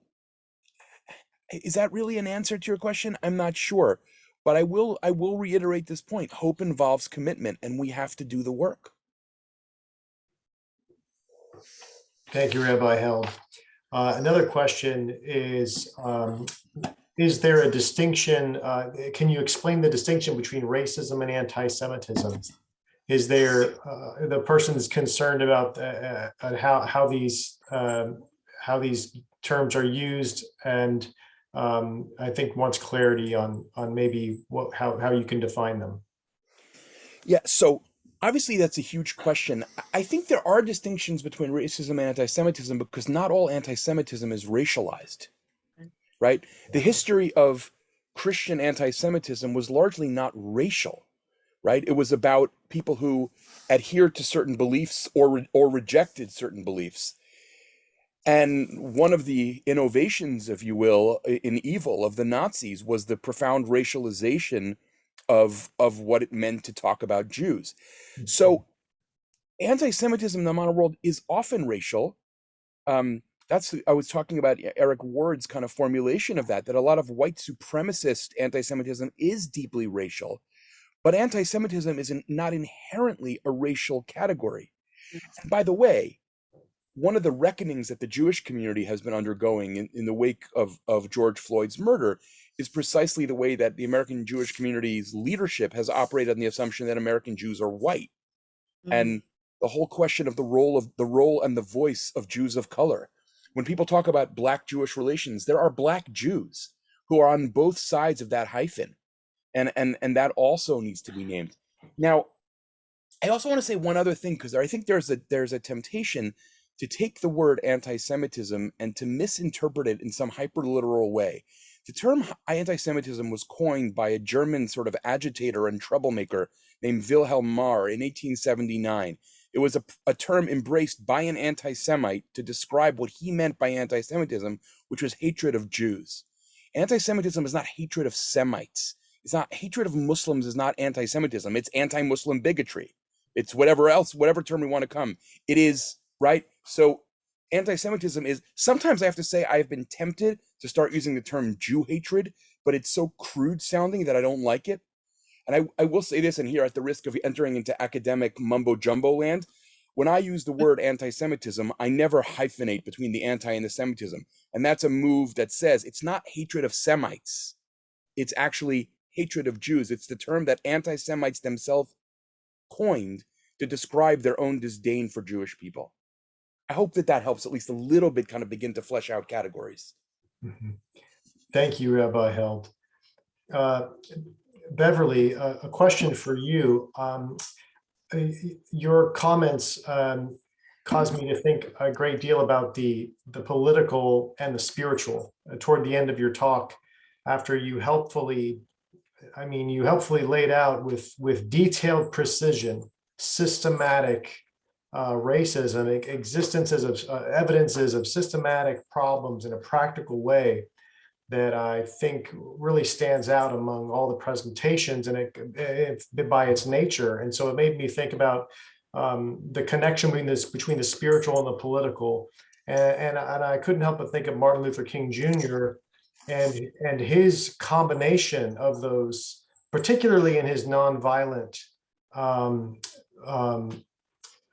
is that really an answer to your question? I'm not sure, but I will reiterate this point. Hope involves commitment, and we have to do the work. Thank you, Rabbi Held. Another question is there a distinction? Can you explain the distinction between racism and anti-Semitism? Is there the person's concerned about how these terms are used, and I think wants clarity on maybe how you can define them. Yeah. So obviously that's a huge question. I think there are distinctions between racism and anti-Semitism because not all anti-Semitism is racialized, right? The history of Christian anti-Semitism was largely not racial, right? It was about people who adhered to certain beliefs or rejected certain beliefs. And one of the innovations, if you will, in evil of the Nazis was the profound racialization of what it meant to talk about Jews. So anti-Semitism in the modern world is often racial. I was talking about Eric Ward's kind of formulation of that a lot of white supremacist anti-Semitism is deeply racial, but anti-Semitism is not inherently a racial category. And by the way, one of the reckonings that the Jewish community has been undergoing in the wake of George Floyd's murder is precisely the way that the American Jewish community's leadership has operated on the assumption that American Jews are white. And the whole question of the role and the voice of Jews of color. When people talk about Black Jewish relations, there are Black Jews who are on both sides of that hyphen. And that also needs to be named. Now, I also want to say one other thing, because I think there's a temptation to take the word anti-Semitism and to misinterpret it in some hyperliteral way. The term anti-Semitism was coined by a German sort of agitator and troublemaker named Wilhelm Marr in 1879. It was a term embraced by an anti-Semite to describe what he meant by anti-Semitism, which was hatred of Jews. Anti-Semitism is not hatred of Semites. It's not hatred of Muslims is not anti-Semitism. It's anti-Muslim bigotry. It's whatever term we want to come. It is, right? So anti-Semitism is, sometimes I have to say I've been tempted to start using the term Jew hatred, but it's so crude sounding that I don't like it. And I will say this, and here at the risk of entering into academic mumbo jumbo land, when I use the word anti-Semitism, I never hyphenate between the anti and the Semitism. And that's a move that says it's not hatred of Semites. It's actually hatred of Jews. It's the term that anti-Semites themselves coined to describe their own disdain for Jewish people. I hope that helps at least a little bit kind of begin to flesh out categories. Thank you, Rabbi Held. Beverly, a question for you. Your comments caused me to think a great deal about the political and the spiritual toward the end of your talk, after you helpfully laid out with detailed precision, systematic racism, existences of evidences of systematic problems in a practical way that I think really stands out among all the presentations, and it by its nature. And so it made me think about the connection between the spiritual and the political. And I couldn't help but think of Martin Luther King Jr. and his combination of those, particularly in his nonviolent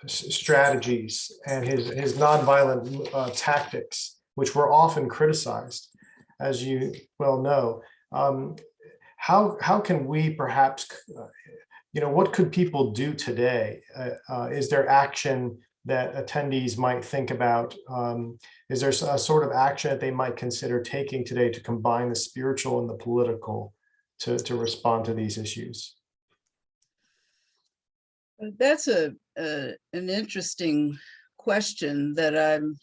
strategies and his nonviolent tactics, which were often criticized, as you well know. How can we perhaps, what could people do today? Is there action that attendees might think about? Is there a sort of action that they might consider taking today to combine the spiritual and the political to respond to these issues? That's an interesting question that I'm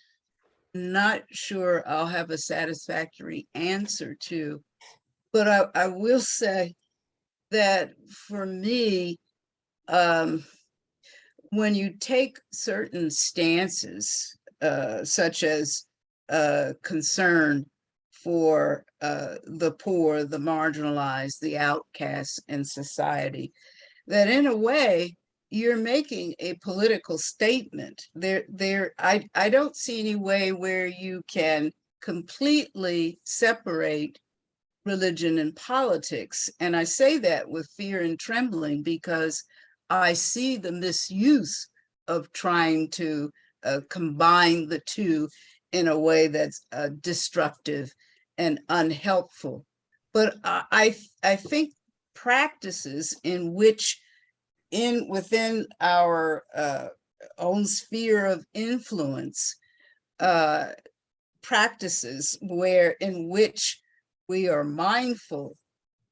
not sure I'll have a satisfactory answer to. But I will say that for me, when you take certain stances, such as concern for the poor, the marginalized, the outcasts in society, that in a way, you're making a political statement. I don't see any way where you can completely separate religion and politics. And I say that with fear and trembling because I see the misuse of trying to combine the two in a way that's destructive and unhelpful. But I think practices in which within our own sphere of influence, practices in which we are mindful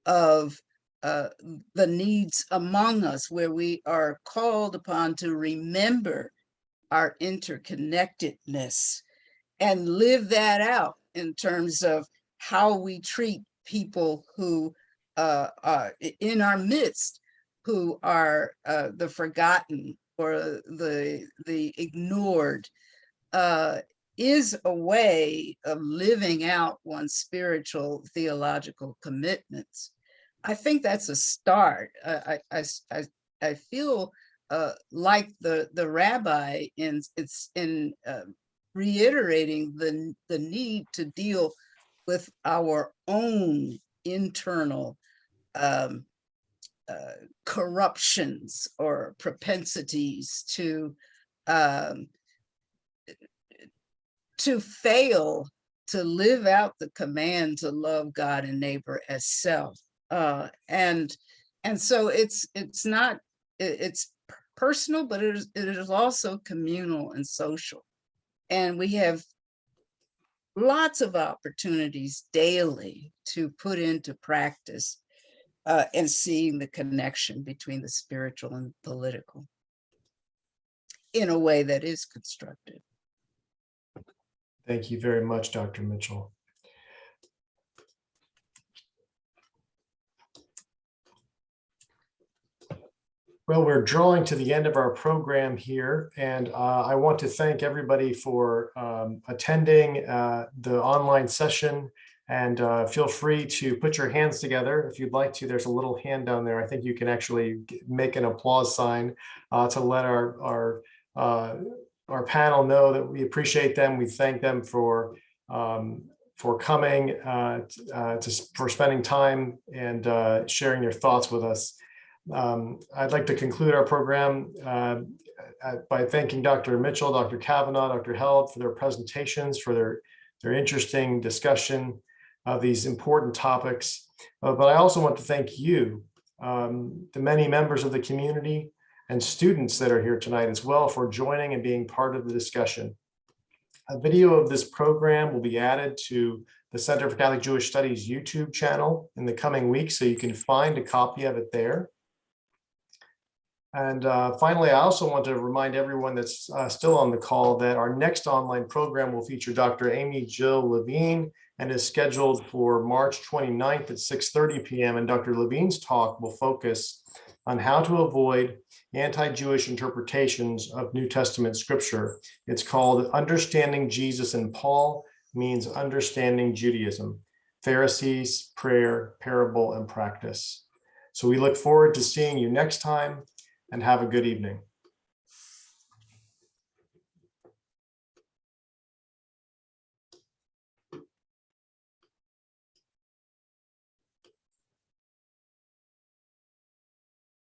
of the needs among us, where we are called upon to remember our interconnectedness and live that out in terms of how we treat people who are in our midst, who are the forgotten or the ignored, is a way of living out one's spiritual theological commitments. I think that's a start. I feel like the rabbi in reiterating the need to deal with our own internal corruptions or propensities to fail to live out the command to love God and neighbor as self. And so it's personal, but it is also communal and social. And we have lots of opportunities daily to put into practice and seeing the connection between the spiritual and political in a way that is constructive. Thank you very much, Dr. Mitchell. Well, we're drawing to the end of our program here, and I want to thank everybody for attending the online session. And feel free to put your hands together if you'd like to. There's a little hand down there. I think you can actually make an applause sign to let our panel know that we appreciate them. We thank them for coming, for spending time and sharing their thoughts with us. I'd like to conclude our program by thanking Dr. Mitchell, Dr. Cavanaugh, Dr. Held for their presentations, for their interesting discussion of these important topics. But I also want to thank you, the many members of the community and students that are here tonight as well, for joining and being part of the discussion. A video of this program will be added to the Center for Catholic Jewish Studies YouTube channel in the coming weeks, so you can find a copy of it there. And finally, I also want to remind everyone that's still on the call that our next online program will feature Dr. Amy Jill Levine and is scheduled for March 29th at 6:30 p.m. And Dr. Levine's talk will focus on how to avoid anti-Jewish interpretations of New Testament scripture. It's called Understanding Jesus and Paul Means Understanding Judaism, Pharisees, Prayer, Parable, and Practice. So we look forward to seeing you next time, and have a good evening.